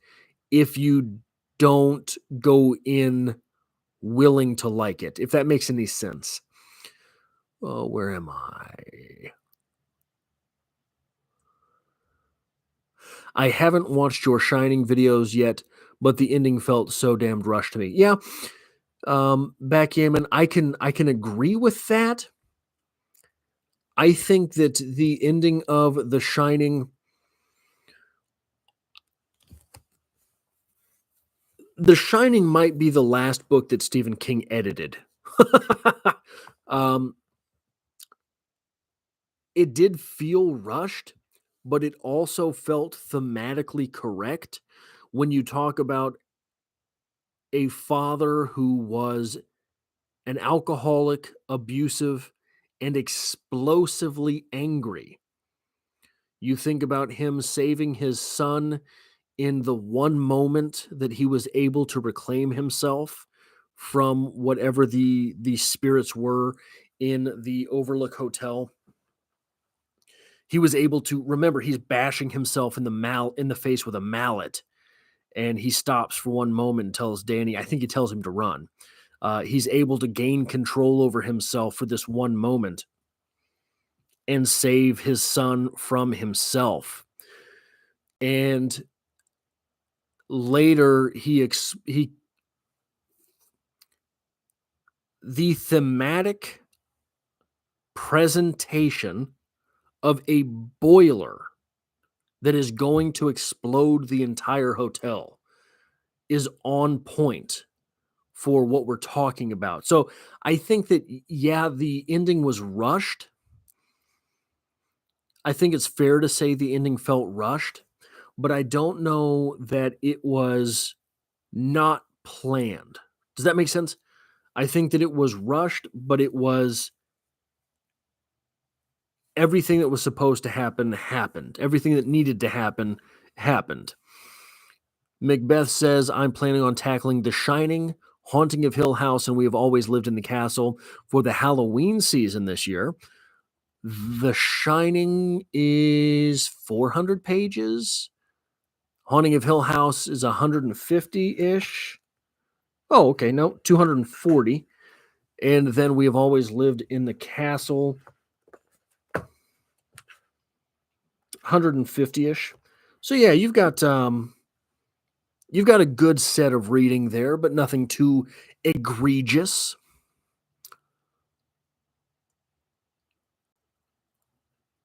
if you don't go in willing to like it, if that makes any sense. Oh, where am I? I haven't watched your Shining videos yet, but the ending felt so damned rushed to me. Yeah, Backgammon, I can agree with that. I think that the ending of The Shining, The Shining might be the last book that Stephen King edited. um, it did feel rushed, but it also felt thematically correct when you talk about a father who was an alcoholic, abusive, and explosively angry. You think about him saving his son in the one moment that he was able to reclaim himself from whatever the spirits were in the Overlook Hotel. He was able to remember he's bashing himself in the face with a mallet, and he stops for one moment and tells Danny, I think he tells him to run. He's able to gain control over himself for this one moment and save his son from himself. And later, the thematic presentation of a boiler that is going to explode the entire hotel is on point for what we're talking about. So I think that, yeah, the ending was rushed. I think it's fair to say the ending felt rushed, but I don't know that it was not planned. Does that make sense? I think that it was rushed, but it was everything that was supposed to happen happened. Everything that needed to happen happened. Macbeth says, I'm planning on tackling The Shining, Haunting of Hill House, and We Have Always Lived in the Castle for the Halloween season this year. The Shining is 400 pages. Haunting of Hill House is 150-ish. Oh, okay, no, 240. And then We Have Always Lived in the Castle, 150-ish. So yeah, you've got a good set of reading there, but nothing too egregious.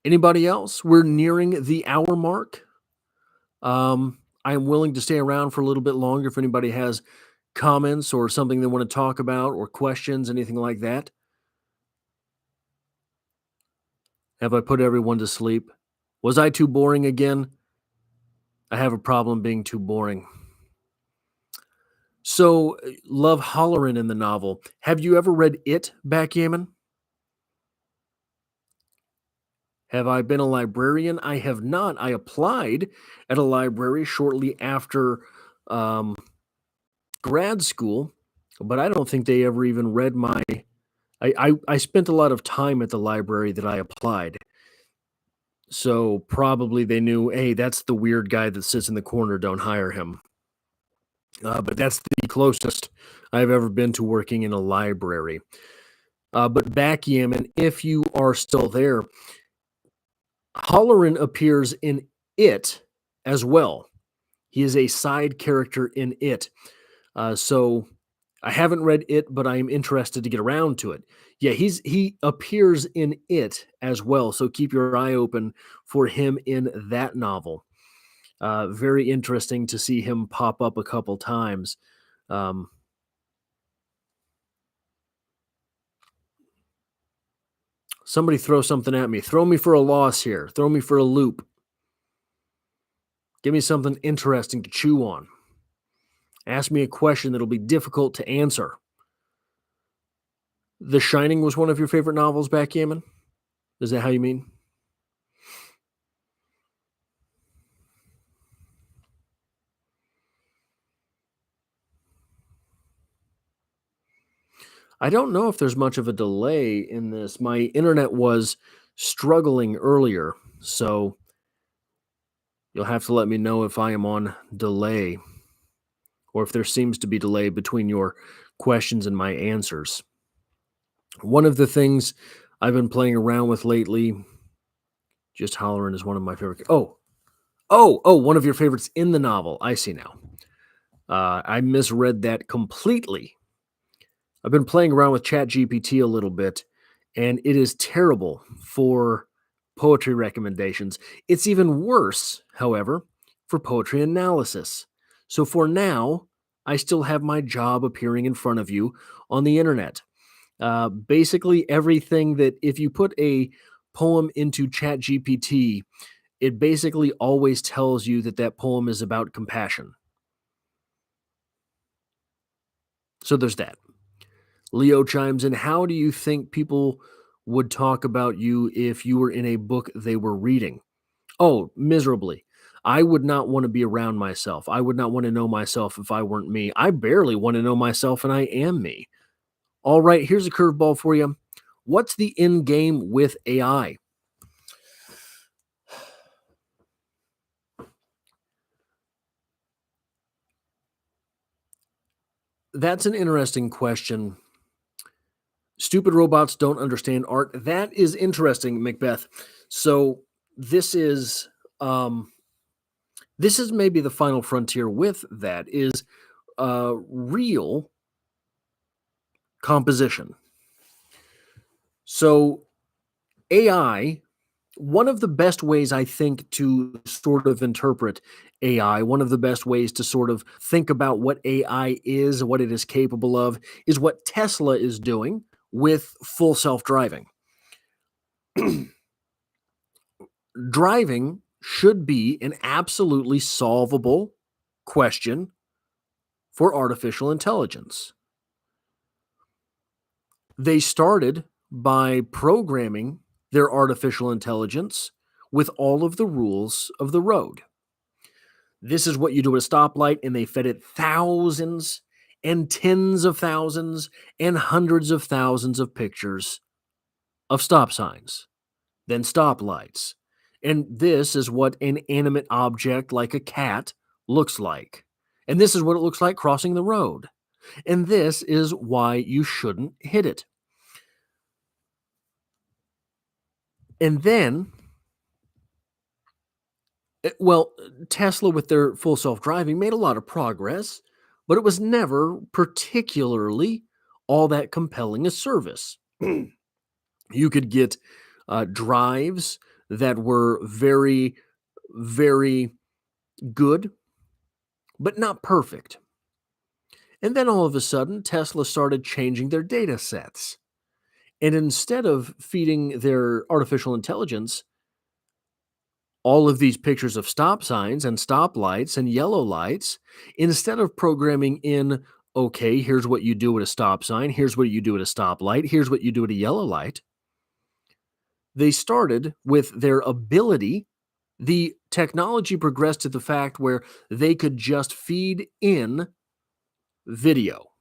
Anybody else? We're nearing the hour mark. I'm willing to stay around for a little bit longer if anybody has comments or something they want to talk about or questions, anything like that. Have I put everyone to sleep? Was I too boring again? I have a problem being too boring. So, Love Hollerin' in the novel. Have you ever read it, Backgammon? Have I been a librarian? I have not. I applied at a library shortly after grad school, but I don't think they ever even read my. I spent a lot of time at the library that I applied. So probably they knew, hey, that's the weird guy that sits in the corner. Don't hire him. But that's the closest I've ever been to working in a library. But backgammon, if you are still there, Halloran appears in it as well. He is a side character in it. So I haven't read it, but I am interested to get around to it. Yeah, he appears in it as well. So keep your eye open for him in that novel. Very interesting to see him pop up a couple times. Um, Somebody throw something at me. Throw me for a loss here. Throw me for a loop. Give me something interesting to chew on. Ask me a question that'll be difficult to answer. The Shining was one of your favorite novels, Backgammon? Is that how you mean? I don't know if there's much of a delay in this. My internet was struggling earlier, so you'll have to let me know if I am on delay or if there seems to be delay between your questions and my answers. One of the things I've been playing around with lately, just hollering is one of my favorite. Oh, one of your favorites in the novel. I see now. I misread that completely. I've been playing around with ChatGPT a little bit, and it is terrible for poetry recommendations. It's even worse, however, for poetry analysis. So for now, I still have my job appearing in front of you on the internet. Basically, everything that if you put a poem into ChatGPT, it basically always tells you that that poem is about compassion. So there's that. Leo chimes in. How do you think people would talk about you if you were in a book they were reading? Oh, miserably. I would not want to be around myself. I would not want to know myself if I weren't me. I barely want to know myself, and I am me. All right, here's a curveball for you. What's the end game with AI? That's an interesting question. Stupid robots don't understand art. That is interesting, Macbeth. So this is um, this is maybe the final frontier with that is real composition. So AI, one of the best ways I think to sort of interpret AI, one of the best ways to sort of think about what AI is, what it is capable of, is what Tesla is doing with full self driving. Driving should be an absolutely solvable question for artificial intelligence. They started by programming their artificial intelligence with all of the rules of the road. This is what you do at a stoplight, and they fed it thousands and tens of thousands and hundreds of thousands of pictures of stop signs, then stoplights. And this is what an animate object like a cat looks like. And this is what it looks like crossing the road. And this is why you shouldn't hit it. And then, well, Tesla with their full self driving made a lot of progress, but it was never particularly all that compelling a service. You could get drives that were very, very good, but not perfect. And then all of a sudden, Tesla started changing their data sets. And instead of feeding their artificial intelligence all of these pictures of stop signs and stoplights and yellow lights, instead of programming in, okay, here's what you do at a stop sign, here's what you do at a stoplight, here's what you do at a yellow light, they started with their ability. The technology progressed to the fact where they could just feed in video.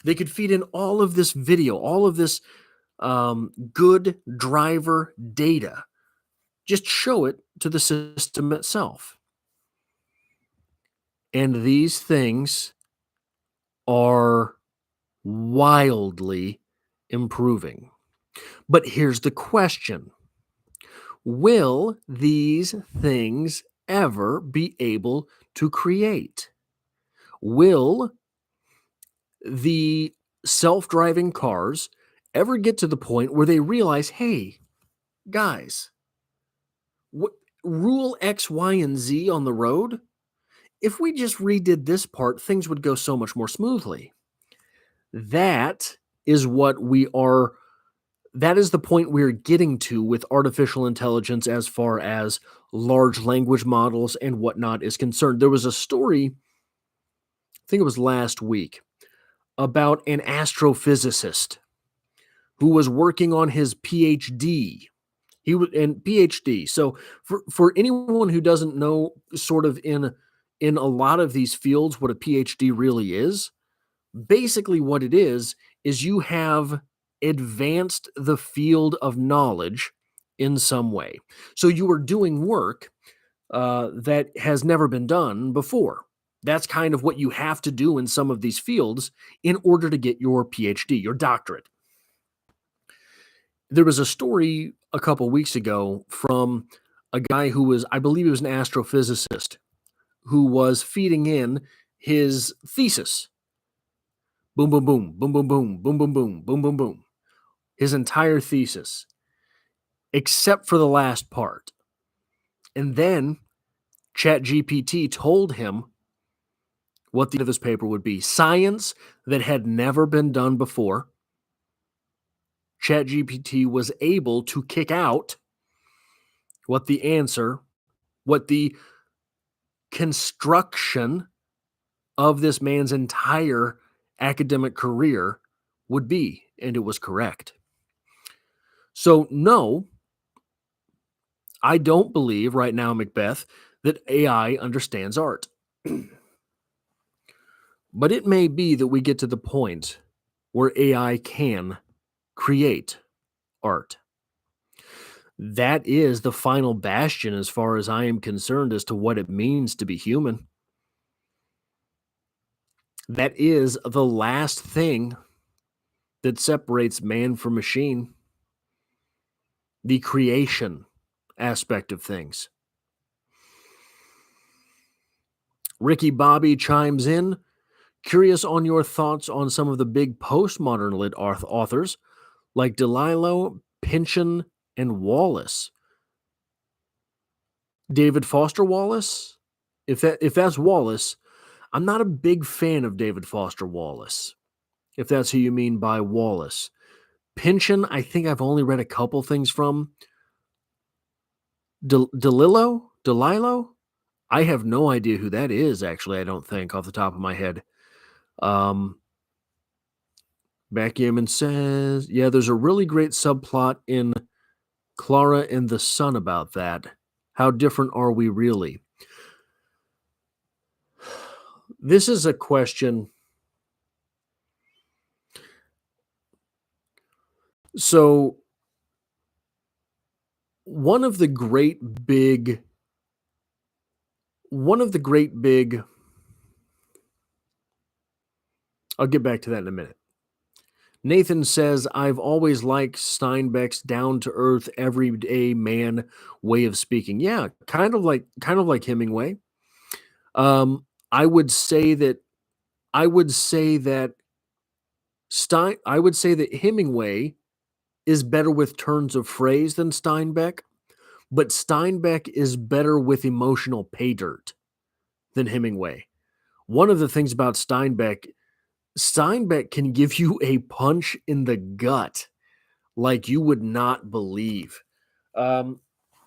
They could feed in all of this video, all of this good driver data. Just show it to the system itself. And these things are wildly improving. But here's the question. Will these things ever be able to create? Will the self-driving cars ever get to the point where they realize, hey, guys, rule X, Y, and Z on the road? If we just redid this part, things would go so much more smoothly. That is what we are. That is the point we're getting to with artificial intelligence as far as large language models and whatnot is concerned. There was a story, I think it was last week, about an astrophysicist who was working on his PhD. He was in PhD. So for anyone who doesn't know, sort of in a lot of these fields, what a PhD really is, basically what it is you have advanced the field of knowledge in some way. So you are doing work that has never been done before. That's kind of what you have to do in some of these fields in order to get your PhD, your doctorate. There was a story a couple weeks ago from a guy who was, I believe he was an astrophysicist, who was feeding in his thesis. Boom, boom, boom, boom, boom, boom, boom, boom, boom, boom, boom, boom. His entire thesis, except for the last part. And then ChatGPT told him what the end of his paper would be. Science that had never been done before. ChatGPT was able to kick out what the answer, what the construction of this man's entire academic career would be, and it was correct. So no, I don't believe right now, Macbeth, that AI understands art. But it may be that we get to the point where AI can create art. That is the final bastion, as far as I am concerned, as to what it means to be human. That is the last thing that separates man from machine. The creation aspect of things. Ricky Bobby chimes in. Curious on your thoughts on some of the big postmodern lit authors like Delilo, Pynchon, and Wallace. David Foster Wallace? If that's Wallace, I'm not a big fan of David Foster Wallace, if that's who you mean by Wallace. Pynchon, I think I've only read a couple things from. Delilo? I have no idea who that is, actually, I don't think, off the top of my head. Backgammon says, yeah, there's a really great subplot in Clara and the Sun about that. How different are we really? This is a question. So, one of the great big, I'll get back to that in a minute. Nathan says, I've always liked Steinbeck's down-to-earth, everyday man way of speaking. Yeah, kind of like Hemingway. I would say that Hemingway is better with turns of phrase than Steinbeck, but Steinbeck is better with emotional pay dirt than Hemingway. One of the things about Steinbeck can give you a punch in the gut like you would not believe.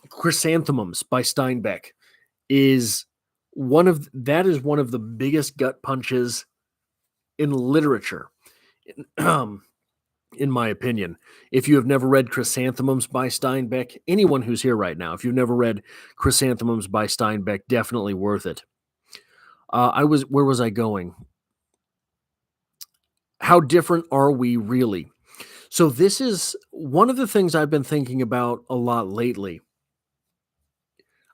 Chrysanthemums by Steinbeck is one of the biggest gut punches in literature, in my opinion. If you have never read Chrysanthemums by Steinbeck, anyone who's here right now, if you've never read Chrysanthemums by Steinbeck, definitely worth it. Where was I going? How different are we really? So this is one of the things I've been thinking about a lot lately.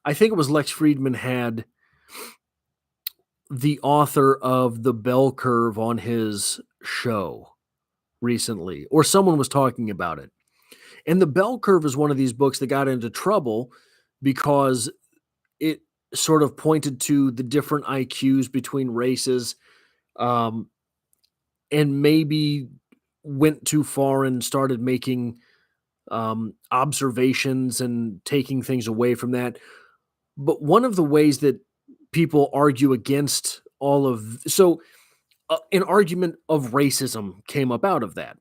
I think it was Lex Friedman had the author of The Bell Curve on his show recently, or someone was talking about it. And The Bell Curve is one of these books that got into trouble because it sort of pointed to the different IQs between races, um, and maybe went too far and started making observations and taking things away from that. But one of the ways that people argue against all of an argument of racism came up out of that,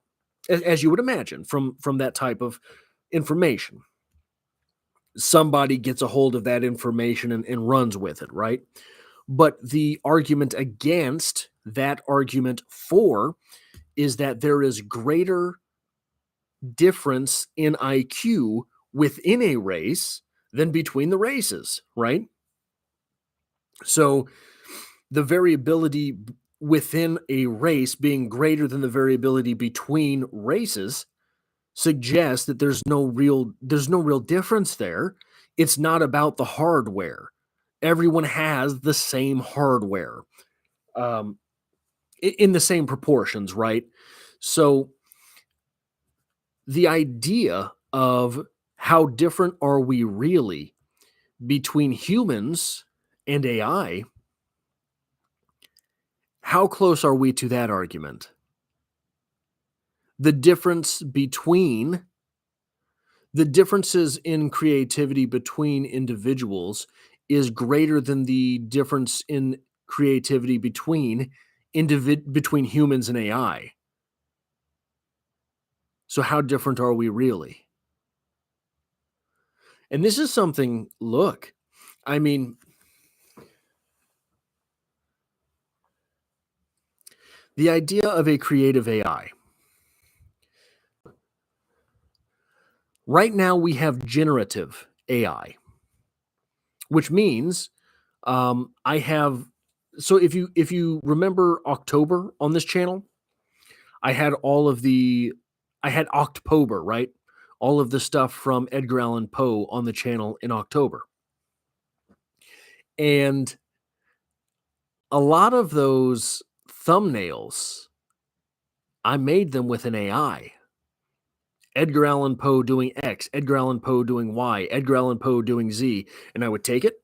as you would imagine from that type of information. Somebody gets a hold of that information and runs with it, right? But the argument against that argument for is that there is greater difference in IQ within a race than between the races, right? So the variability within a race being greater than the variability between races suggests that there's no real difference there. It's not about the hardware. Everyone has the same hardware, um, in the same proportions, right? So the idea of how different are we really between humans and AI, how close are we to that argument? The difference between the differences in creativity between individuals is greater than the difference in creativity between humans and AI. So how different are we really? And this is something, look, I mean, the idea of a creative AI. Right now we have generative AI, which means I have so if you remember October on this channel, I had I had October, right? All of the stuff from Edgar Allan Poe on the channel in October. And a lot of those thumbnails, I made them with an AI. Edgar Allan Poe doing X, Edgar Allan Poe doing Y, Edgar Allan Poe doing Z, and I would take it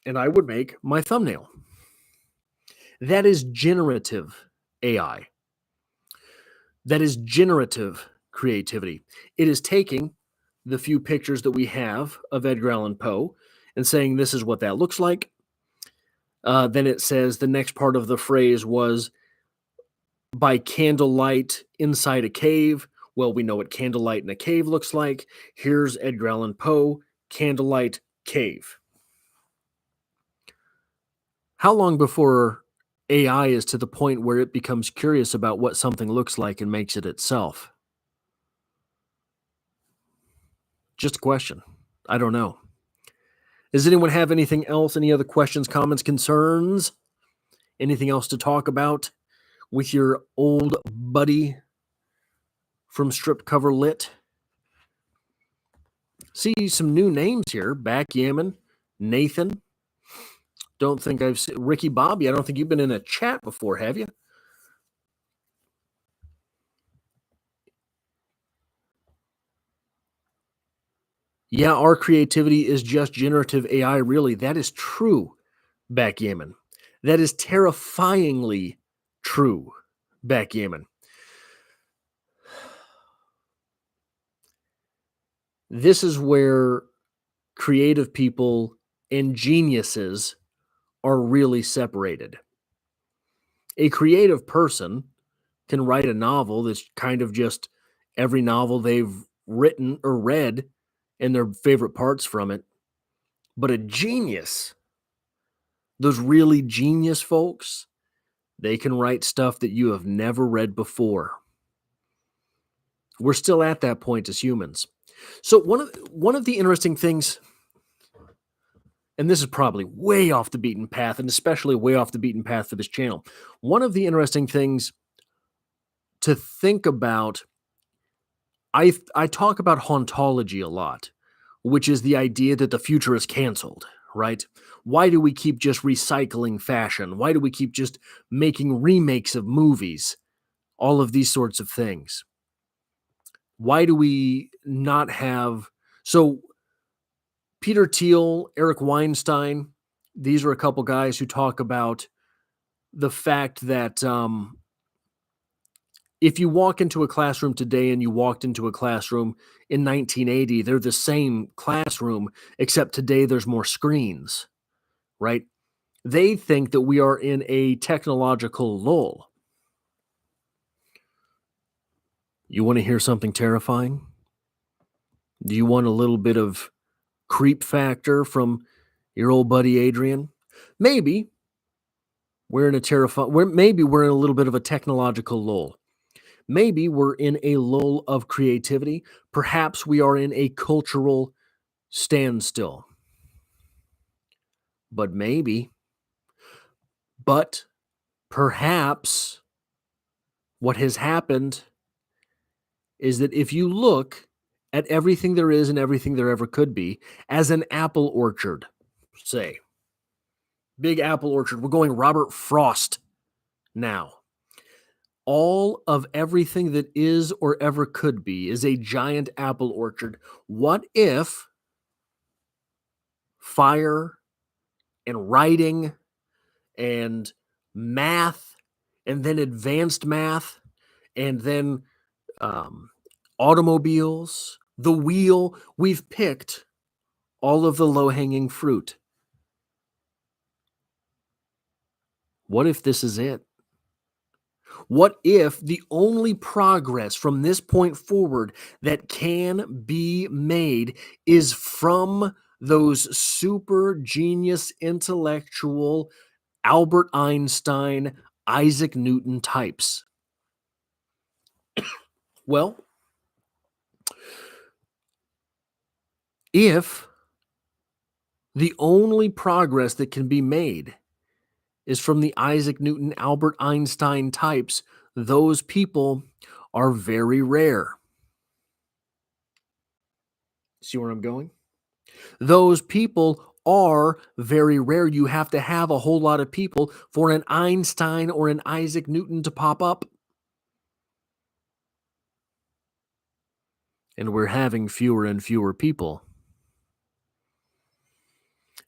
and I would make my thumbnail. That is generative AI. That is generative creativity. It is taking the few pictures that we have of Edgar Allan Poe and saying, this is what that looks like. Then it says the next part of the phrase was by candlelight inside a cave. Well, we know what candlelight in a cave looks like. Here's Edgar Allan Poe, candlelight cave. How long before AI is to the point where it becomes curious about what something looks like and makes it itself? Just a question. I don't know. Does anyone have anything else? Any other questions, comments, concerns? Anything else to talk about with your old buddy from Strip Cover Lit? See some new names here. Backgammon, Nathan. Don't think I've seen Ricky Bobby. I don't think you've been in a chat before, have you? Yeah, our creativity is just generative AI, really. That is true, Backgammon. That is terrifyingly true, Backgammon. This is where creative people and geniuses are really separated. A creative person can write a novel that's kind of just every novel they've written or read and their favorite parts from it. But a genius, those really genius folks, they can write stuff that you have never read before. We're still at that point as humans. So one of the interesting things, and this is probably way off the beaten path, and especially way off the beaten path for this channel. One of the interesting things to think about. I talk about hauntology a lot, which is the idea that the future is canceled, right? Why do we keep just recycling fashion? Why do we keep just making remakes of movies? All of these sorts of things. Why do we not have so Peter Thiel, Eric Weinstein, these are a couple guys who talk about the fact that if you walk into a classroom today and you walked into a classroom in 1980, they're the same classroom, except today there's more screens, right? They think that we are in a technological lull. You want to hear something terrifying? Do you want a little bit of creep factor from your old buddy Adrian? Maybe maybe we're in a little bit of a technological lull. Maybe we're in a lull of creativity. Perhaps we are in a cultural standstill. But maybe, but perhaps what has happened is that if you look at everything there is and everything there ever could be as an apple orchard, say, big apple orchard, we're going Robert Frost now. All of everything that is or ever could be is a giant apple orchard. What if fire and writing and math and then advanced math and then automobiles, the wheel, we've picked all of the low-hanging fruit. What if this is it? What if the only progress from this point forward that can be made is from those super genius intellectual Albert Einstein, Isaac Newton types? Well, if the only progress that can be made is from the Isaac Newton, Albert Einstein types, those people are very rare. See where I'm going? Those people are very rare. You have to have a whole lot of people for an Einstein or an Isaac Newton to pop up. And we're having fewer and fewer people.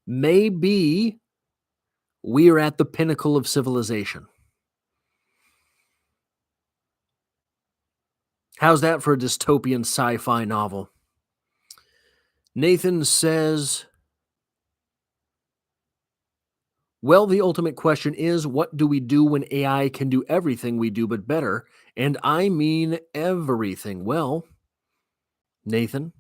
Maybe we are at the pinnacle of civilization. How's that for a dystopian sci-fi novel? Nathan says, well, the ultimate question is, what do we do when AI can do everything we do but better? And I mean everything. Well, Nathan,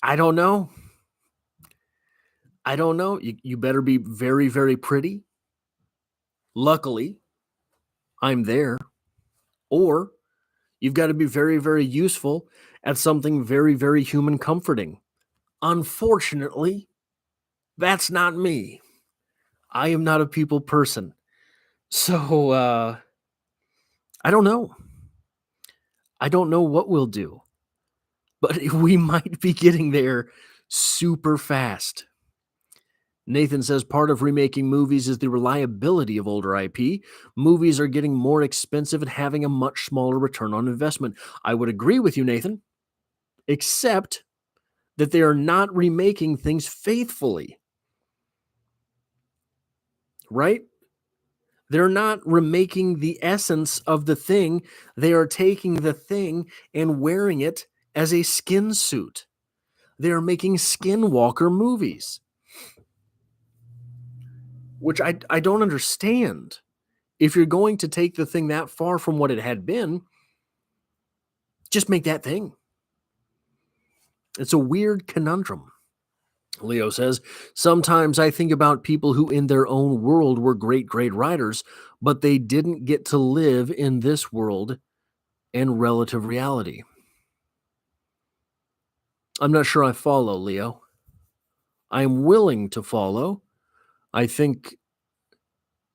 I don't know. I don't know. You better be very, very pretty. Luckily, I'm there. Or you've got to be very, very useful at something very, very human comforting. Unfortunately, that's not me. I am not a people person. So, I don't know. I don't know what we'll do. But we might be getting there super fast. Nathan says part of remaking movies is the reliability of older IP. Movies are getting more expensive and having a much smaller return on investment. I would agree with you, Nathan, except that they are not remaking things faithfully. Right? They're not remaking the essence of the thing. They are taking the thing and wearing it as a skin suit. They are making skinwalker movies, which I don't understand. If you're going to take the thing that far from what it had been, just make that thing. It's a weird conundrum. Leo says, sometimes I think about people who in their own world were great, great writers, but they didn't get to live in this world and relative reality. I'm not sure I follow, Leo. I'm willing to follow. I think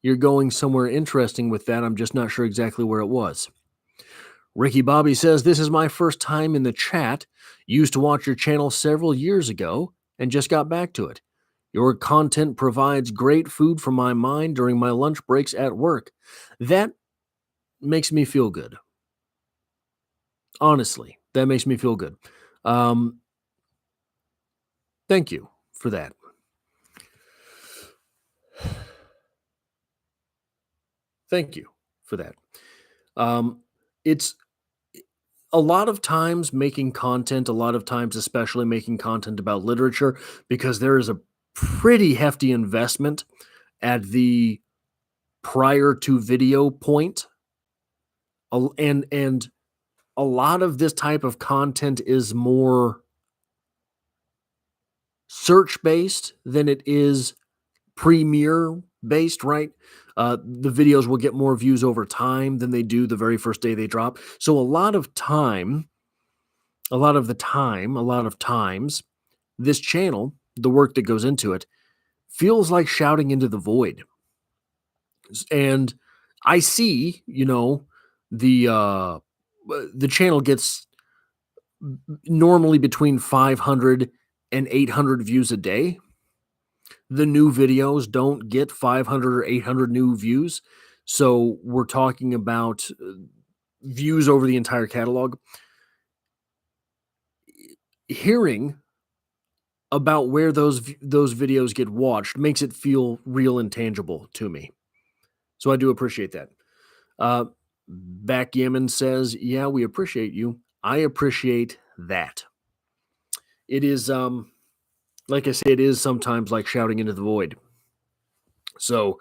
you're going somewhere interesting with that. I'm just not sure exactly where it was. Ricky Bobby says, "This is my first time in the chat. Used to watch your channel several years ago and just got back to it. Your content provides great food for my mind during my lunch breaks at work." That makes me feel good. Honestly, that makes me feel good. Um, Thank you for that. Thank you for that. It's a lot of times making content, a lot of times, especially making content about literature, because there is a pretty hefty investment at the prior to video point. And a lot of this type of content is more search based than it is premiere based, right? The videos will get more views over time than they do the very first day they drop. So a lot of times, this channel, the work that goes into it, feels like shouting into the void. And I see, the channel gets normally between 500 and 800 views a day. The new videos don't get 500 or 800 new views. So we're talking about views over the entire catalog. Hearing about where those videos get watched makes it feel real and tangible to me. So I do appreciate that. Uh, Backgammon says, "Yeah, we appreciate you. I appreciate that." It is, like I say, it is sometimes like shouting into the void. So,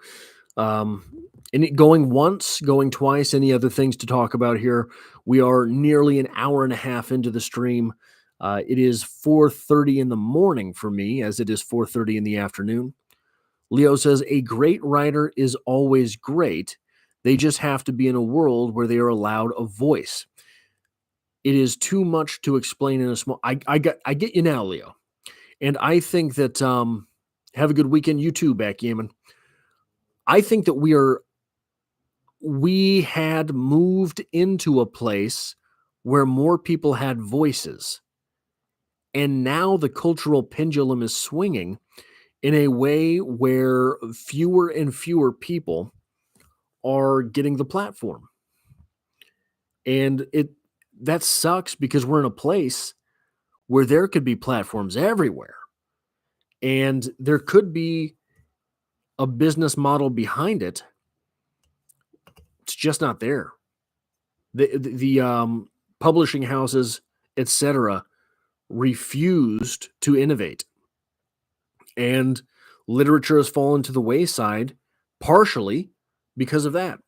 going once, going twice, any other things to talk about here? We are nearly an hour and a half into the stream. It is 4:30 in the morning for me, as it is 4:30 in the afternoon. Leo says, "A great writer is always great. They just have to be in a world where they are allowed a voice. It is too much to explain in a small." I get you now, Leo, and I think that have a good weekend. You too, Backgammon. I think that we had moved into a place where more people had voices, and now the cultural pendulum is swinging in a way where fewer and fewer people are getting the platform. And that sucks because we're in a place where there could be platforms everywhere. And there could be a business model behind it. It's just not there. The publishing houses, etc., refused to innovate. And literature has fallen to the wayside partially because of that.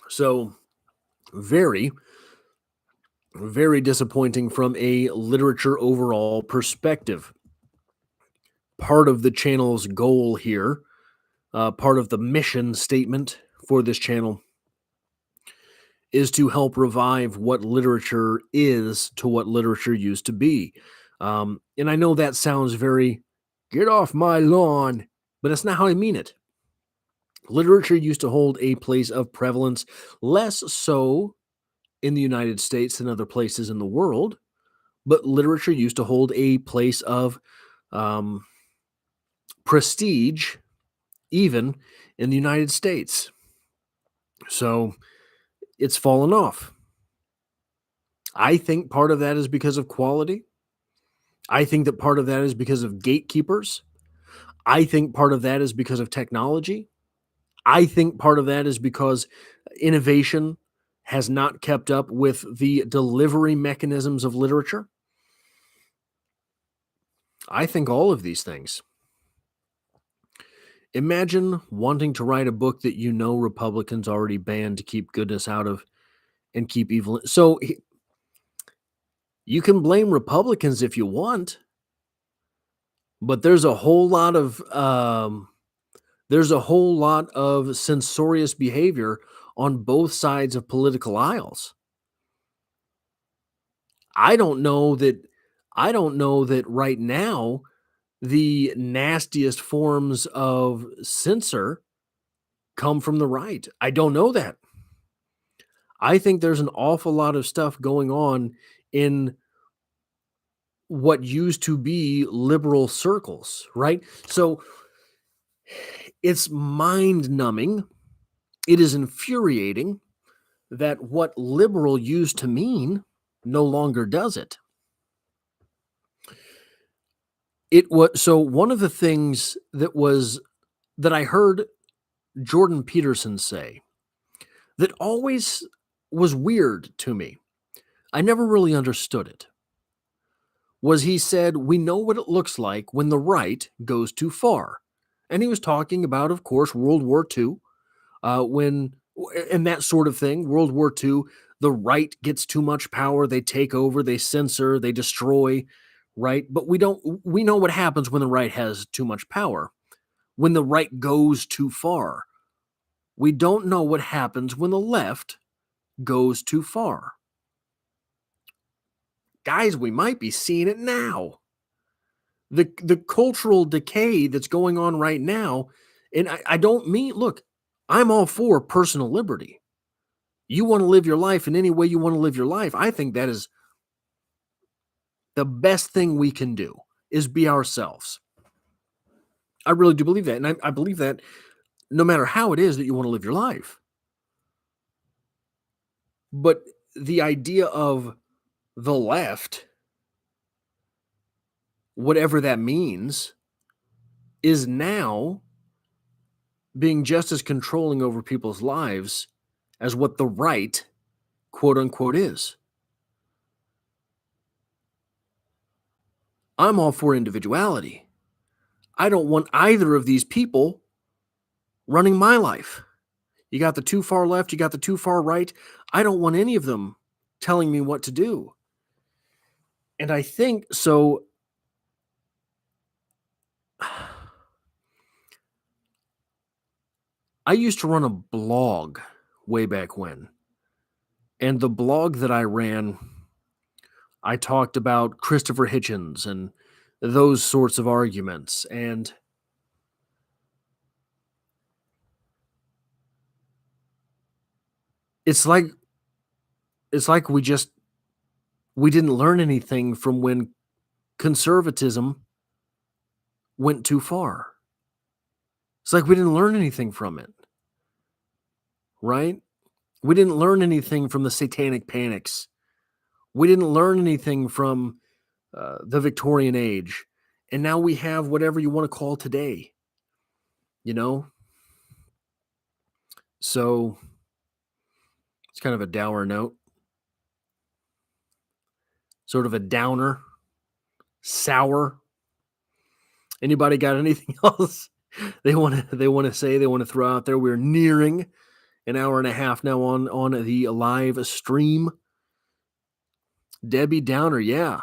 So, very, very disappointing from a literature overall perspective. Part of the channel's goal here, part of the mission statement for this channel, is to help revive what literature is to what literature used to be. And I know that sounds very, get off my lawn, but that's not how I mean it. Literature used to hold a place of prevalence, less so in the United States than other places in the world, but literature used to hold a place of um, prestige, even in the United States. So it's fallen off. I think part of that is because of quality. I think that part of that is because of gatekeepers. I think part of that is because of technology. I think part of that is because innovation has not kept up with the delivery mechanisms of literature. I think all of these things. Imagine wanting to write a book that you know Republicans already banned to keep goodness out of and keep evil. So you can blame Republicans if you want, but there's a whole lot of censorious behavior on both sides of political aisles. I don't know that right now the nastiest forms of censor come from the right. I don't know that. I think there's an awful lot of stuff going on in what used to be liberal circles, right? So it's mind numbing. It is infuriating that what liberal used to mean no longer does it. It was so one of the things that I heard Jordan Peterson say that always was weird to me. I never really understood it. Was he said, we know what it looks like when the right goes too far. And he was talking about, of course, World War II, and that sort of thing. World War II, the right gets too much power. They take over, they censor, they destroy, right? But we know what happens when the right has too much power, when the right goes too far. We don't know what happens when the left goes too far. Guys, we might be seeing it now. The cultural decay that's going on right now, and I don't mean, look, I'm all for personal liberty. You want to live your life in any way you want to live your life. I think that is the best thing we can do, is be ourselves. I really do believe that. And I believe that no matter how it is that you want to live your life. But the idea of the left, whatever that means, is now being just as controlling over people's lives as what the right, quote unquote, is. I'm all for individuality. I don't want either of these people running my life. You got the too far left, you got the too far right. I don't want any of them telling me what to do. And I think so. I used to run a blog way back when. And the blog that I ran, I talked about Christopher Hitchens and those sorts of arguments. And it's like we didn't learn anything from when conservatism went too far. It's like we didn't learn anything from it. Right? We didn't learn anything from the satanic panics. We didn't learn anything from the Victorian age. And now we have whatever you want to call today. You know? So it's kind of a dour note. Sort of a downer. Sour. Anybody got anything else they want to say, they want to throw out there? We're nearing an hour and a half now on the live stream. Debbie Downer, yeah.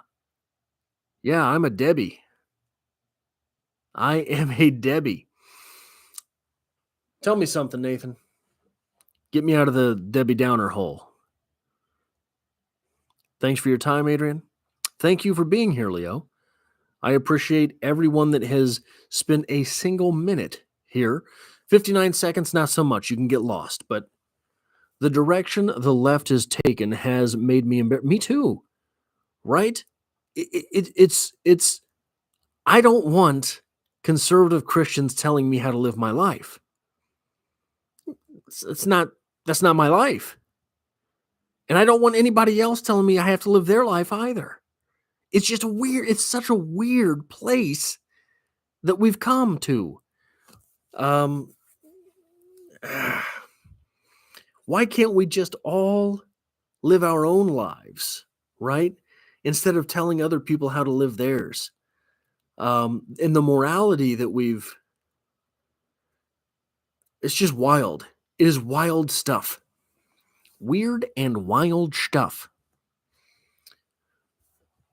Yeah, I'm a Debbie. I am a Debbie. Tell me something, Nathan. Get me out of the Debbie Downer hole. Thanks for your time, Adrian. Thank you for being here, Leo. I appreciate everyone that has spent a single minute here. 59 seconds, not so much. You can get lost. But the direction the left has taken has made me embarrassed. Me too. Right? It's I don't want conservative Christians telling me how to live my life. That's not my life. And I don't want anybody else telling me I have to live their life either. It's just it's such a weird place that we've come to. Why can't we just all live our own lives, right? Instead of telling other people how to live theirs. And the morality that it's just wild. It is wild stuff. Weird and wild stuff.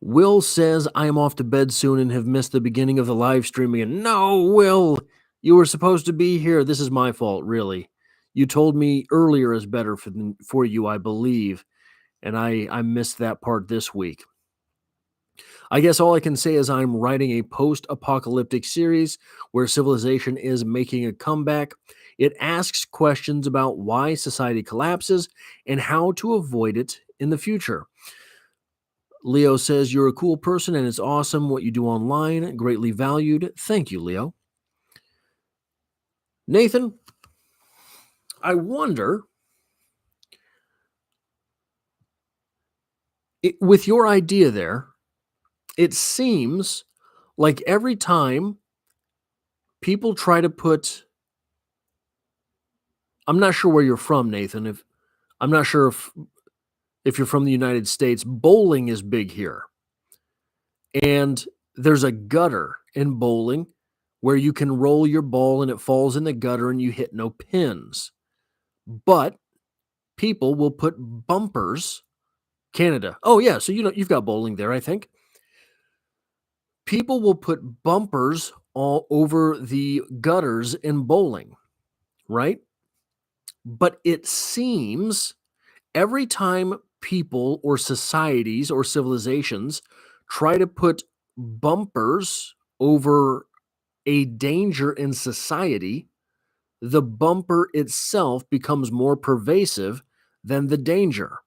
Will says, I am off to bed soon and have missed the beginning of the live stream again. No, Will, you were supposed to be here. This is my fault, really. You told me earlier is better for you, I believe, and I missed that part this week. I guess all I can say is I'm writing a post-apocalyptic series where civilization is making a comeback. It asks questions about why society collapses and how to avoid it in the future. Leo says, "You're a cool person and it's awesome what you do online. Greatly valued." Thank you, Leo. Nathan, I wonder, with your idea there, it seems like every time people try to put, I'm not sure where you're from, Nathan. If I'm not sure if you're from the United States, bowling is big here. And there's a gutter in bowling where you can roll your ball and it falls in the gutter and you hit no pins. But people will put bumpers. Canada. Oh yeah, so you've got bowling there, I think. People will put bumpers all over the gutters in bowling, right? But it seems every time people or societies or civilizations try to put bumpers over a danger in society, the bumper itself becomes more pervasive than the danger.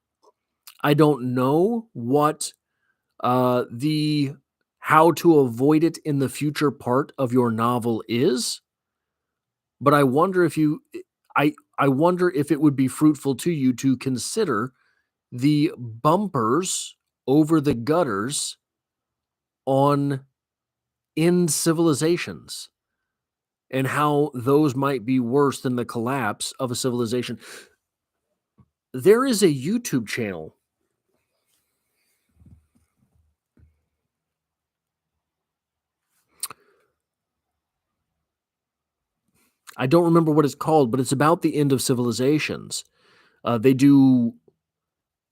I don't know what the how to avoid it in the future part of your novel is, but I wonder if it would be fruitful to you to consider the bumpers over the gutters on in civilizations and how those might be worse than the collapse of a civilization. There is a YouTube channel. I don't remember what it's called, but it's about the end of civilizations. They do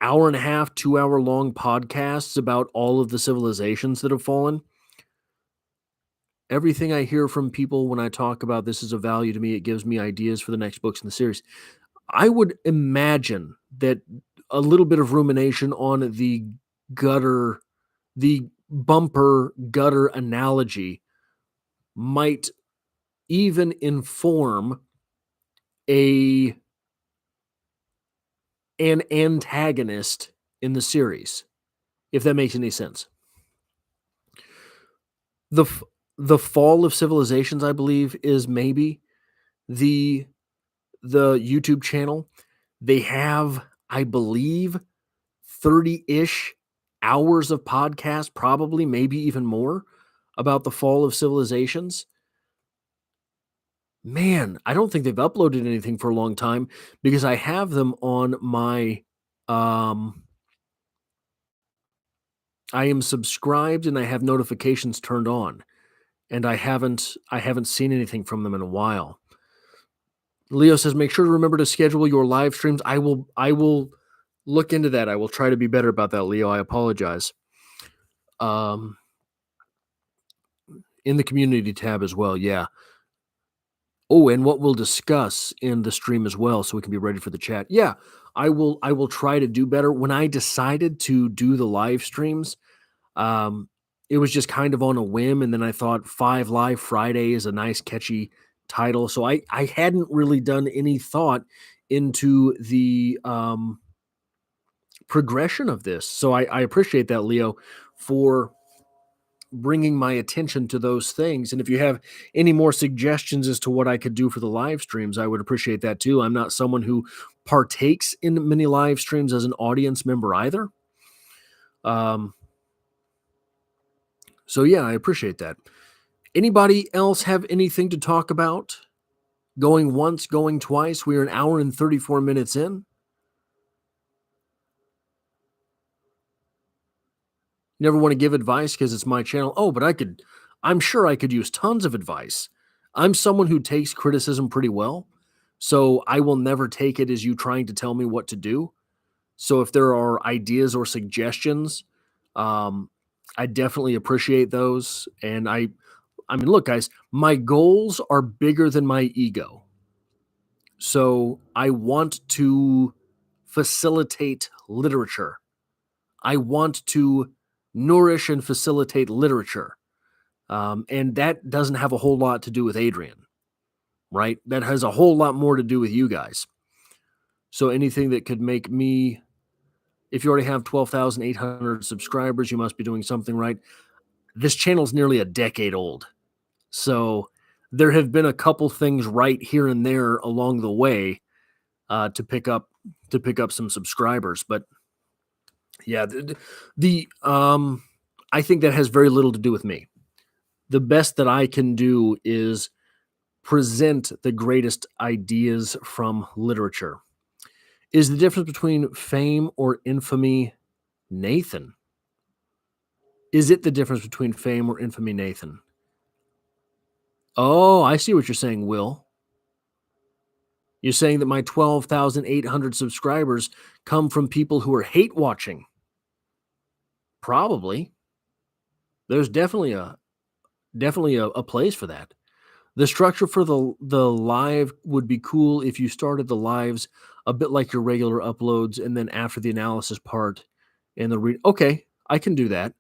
hour and a half, 2 hour long podcasts about all of the civilizations that have fallen. Everything I hear from people when I talk about this is of value to me. It gives me ideas for the next books in the series. I would imagine that a little bit of rumination on gutter, the bumper gutter analogy might even inform a an antagonist in the series, if that makes any sense. The f- the fall of civilizations, I believe, is maybe the YouTube channel. They have, I believe, 30-ish hours of podcast, probably, maybe even more, about the fall of civilizations. Man, I don't think they've uploaded anything for a long time because I have them on my I am subscribed and I have notifications turned on, and I haven't seen anything from them in a while. Leo says, "Make sure to remember to schedule your live streams." I will look into that. I will try to be better about that, Leo. I apologize. Um, in the community tab as well, yeah. Oh, and what we'll discuss in the stream as well, so we can be ready for the chat. Yeah, I will try to do better. When I decided to do the live streams, um, it was just kind of on a whim, and then I thought 5 Live Friday is a nice catchy title. So I hadn't really done any thought into the progression of this. So I appreciate that, Leo, for bringing my attention to those things. And if you have any more suggestions as to what I could do for the live streams, I would appreciate that too. I'm not someone who partakes in many live streams as an audience member either. Um, so yeah, I appreciate that. Anybody else have anything to talk about? Going once, going twice. We are an hour and 34 minutes in. Never want to give advice because it's my channel. Oh, but I'm sure I could use tons of advice. I'm someone who takes criticism pretty well. So I will never take it as you trying to tell me what to do. So if there are ideas or suggestions, um, I definitely appreciate those. And I mean, look, guys, my goals are bigger than my ego. So I want to facilitate literature. I want to nourish and facilitate literature. And that doesn't have a whole lot to do with Adrian, right? That has a whole lot more to do with you guys. So anything that could make me, if you already have 12,800 subscribers, you must be doing something right. This channel's nearly a decade old. So there have been a couple things right here and there along the way to pick up some subscribers. But yeah, I think that has very little to do with me. The best that I can do is present the greatest ideas from literature. Is the difference between fame or infamy, Nathan? Is it the difference between fame or infamy, Nathan? Oh, I see what you're saying, Will. You're saying that my 12,800 subscribers come from people who are hate watching. Probably. There's definitely a place for that. The structure for the live would be cool if you started the lives a bit like your regular uploads, and then after the analysis part and the read. Okay, I can do that.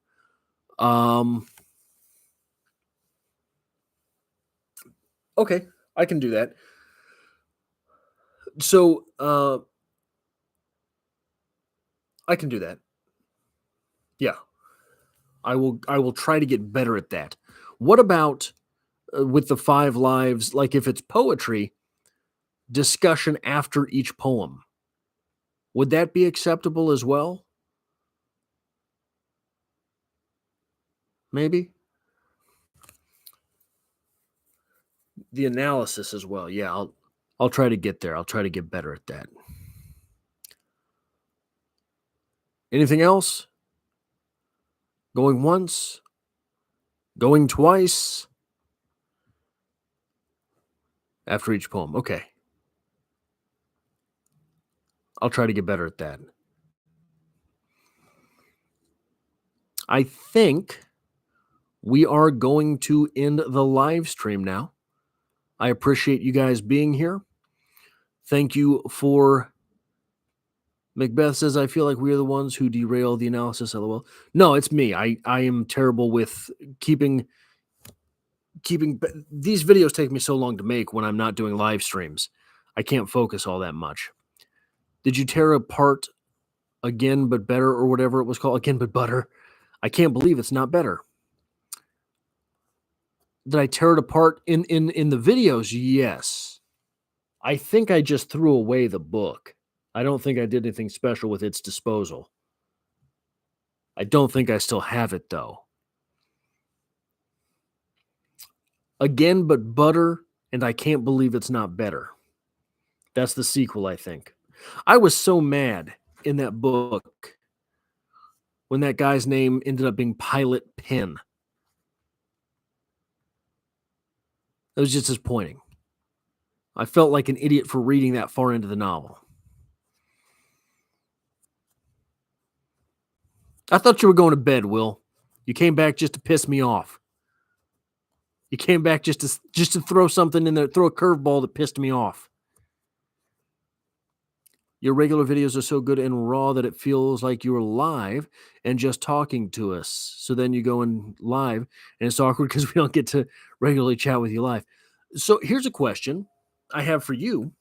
Okay, I can do that. So I can do that. Yeah, I will try to get better at that. What about with the 5 lives? Like if it's poetry, discussion after each poem. Would that be acceptable as well? Maybe the analysis as well. Yeah, I'll try to get there. I'll try to get better at that. Anything else? Going once? Going twice? After each poem. Okay. I'll try to get better at that. I think we are going to end the live stream now. I appreciate you guys being here. Thank you for Macbeth says, I feel like we are the ones who derail the analysis. LOL. No, it's me. I am terrible with keeping these videos take me so long to make when I'm not doing live streams. I can't focus all that much. Did you tear apart Again But Better or whatever it was called? Again But Butter. I can't believe it's not better. Did I tear it apart in the videos? Yes. I think I just threw away the book. I don't think I did anything special with its disposal. I don't think I still have it, though. Again But Butter, and I Can't Believe It's Not Better. That's the sequel, I think. I was so mad in that book when that guy's name ended up being Pilot Pen. It was just disappointing. I felt like an idiot for reading that far into the novel. I thought you were going to bed, Will. You came back just to piss me off. You came back just to throw something in there, throw a curveball that pissed me off. Your regular videos are so good and raw that it feels like you're live and just talking to us. So then you go in live, and it's awkward because we don't get to regularly chat with you live. So here's a question I have for you.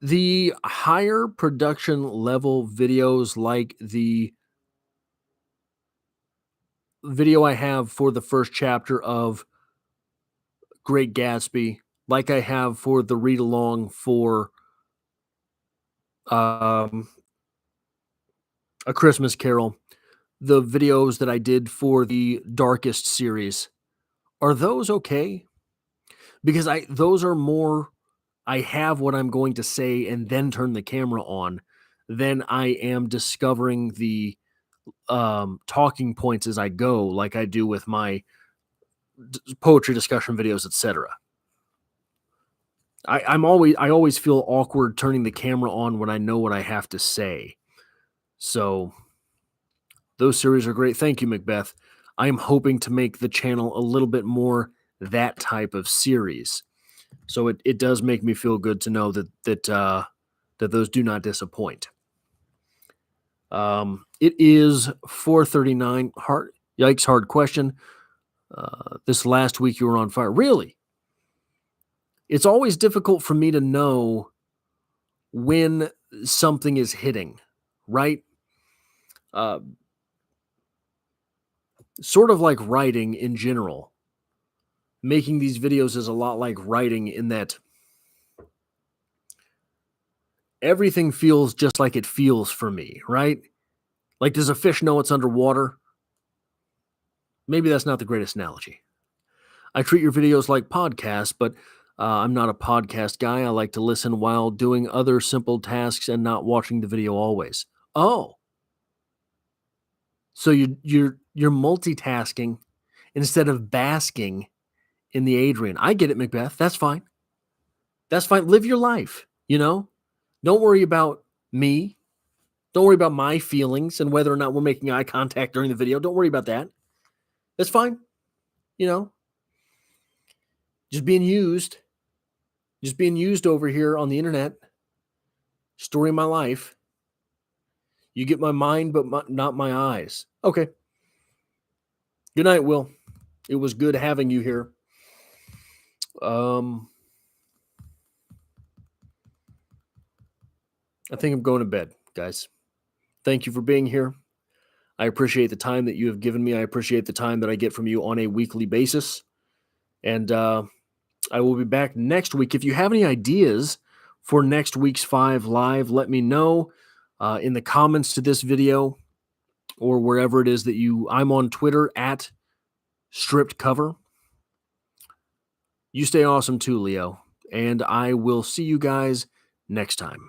The higher production level videos, like the video I have for the first chapter of Great Gatsby, like I have for the read along for A Christmas Carol, the videos that I did for the Darkest series, are those okay? Because those are more, I have what I'm going to say and then turn the camera on, than I am discovering the talking points as I go, like I do with my poetry discussion videos, etc. I always feel awkward turning the camera on when I know what I have to say. So those series are great. Thank you, Macbeth. I am hoping to make the channel a little bit more that type of series. So it does make me feel good to know that those do not disappoint. It is 4:39. Hard question. This last week you were on fire. Really? It's always difficult for me to know when something is hitting, right? Uh, Sort of like writing in general. Making these videos is a lot like writing in that everything feels just like it feels for me, right? Like, does a fish know it's underwater? Maybe that's not the greatest analogy. I treat your videos like podcasts, but I'm not a podcast guy. I like to listen while doing other simple tasks and not watching the video always. Oh, so you're multitasking instead of basking in the Adrian. I get it, Macbeth. That's fine. That's fine. Live your life, you know? Don't worry about me. Don't worry about my feelings and whether or not we're making eye contact during the video. Don't worry about that. That's fine. You know, just being used. Just being used over here on the internet. Story of my life. You get my mind, but not my eyes. Okay. Good night, Will. It was good having you here. I think I'm going to bed, guys. Thank you for being here. I appreciate the time that you have given me. I appreciate the time that I get from you on a weekly basis. And I will be back next week. If you have any ideas for next week's 5 Live, let me know in the comments to this video or wherever it is that I'm on Twitter at Stripped Cover. You stay awesome too, Leo. And I will see you guys next time.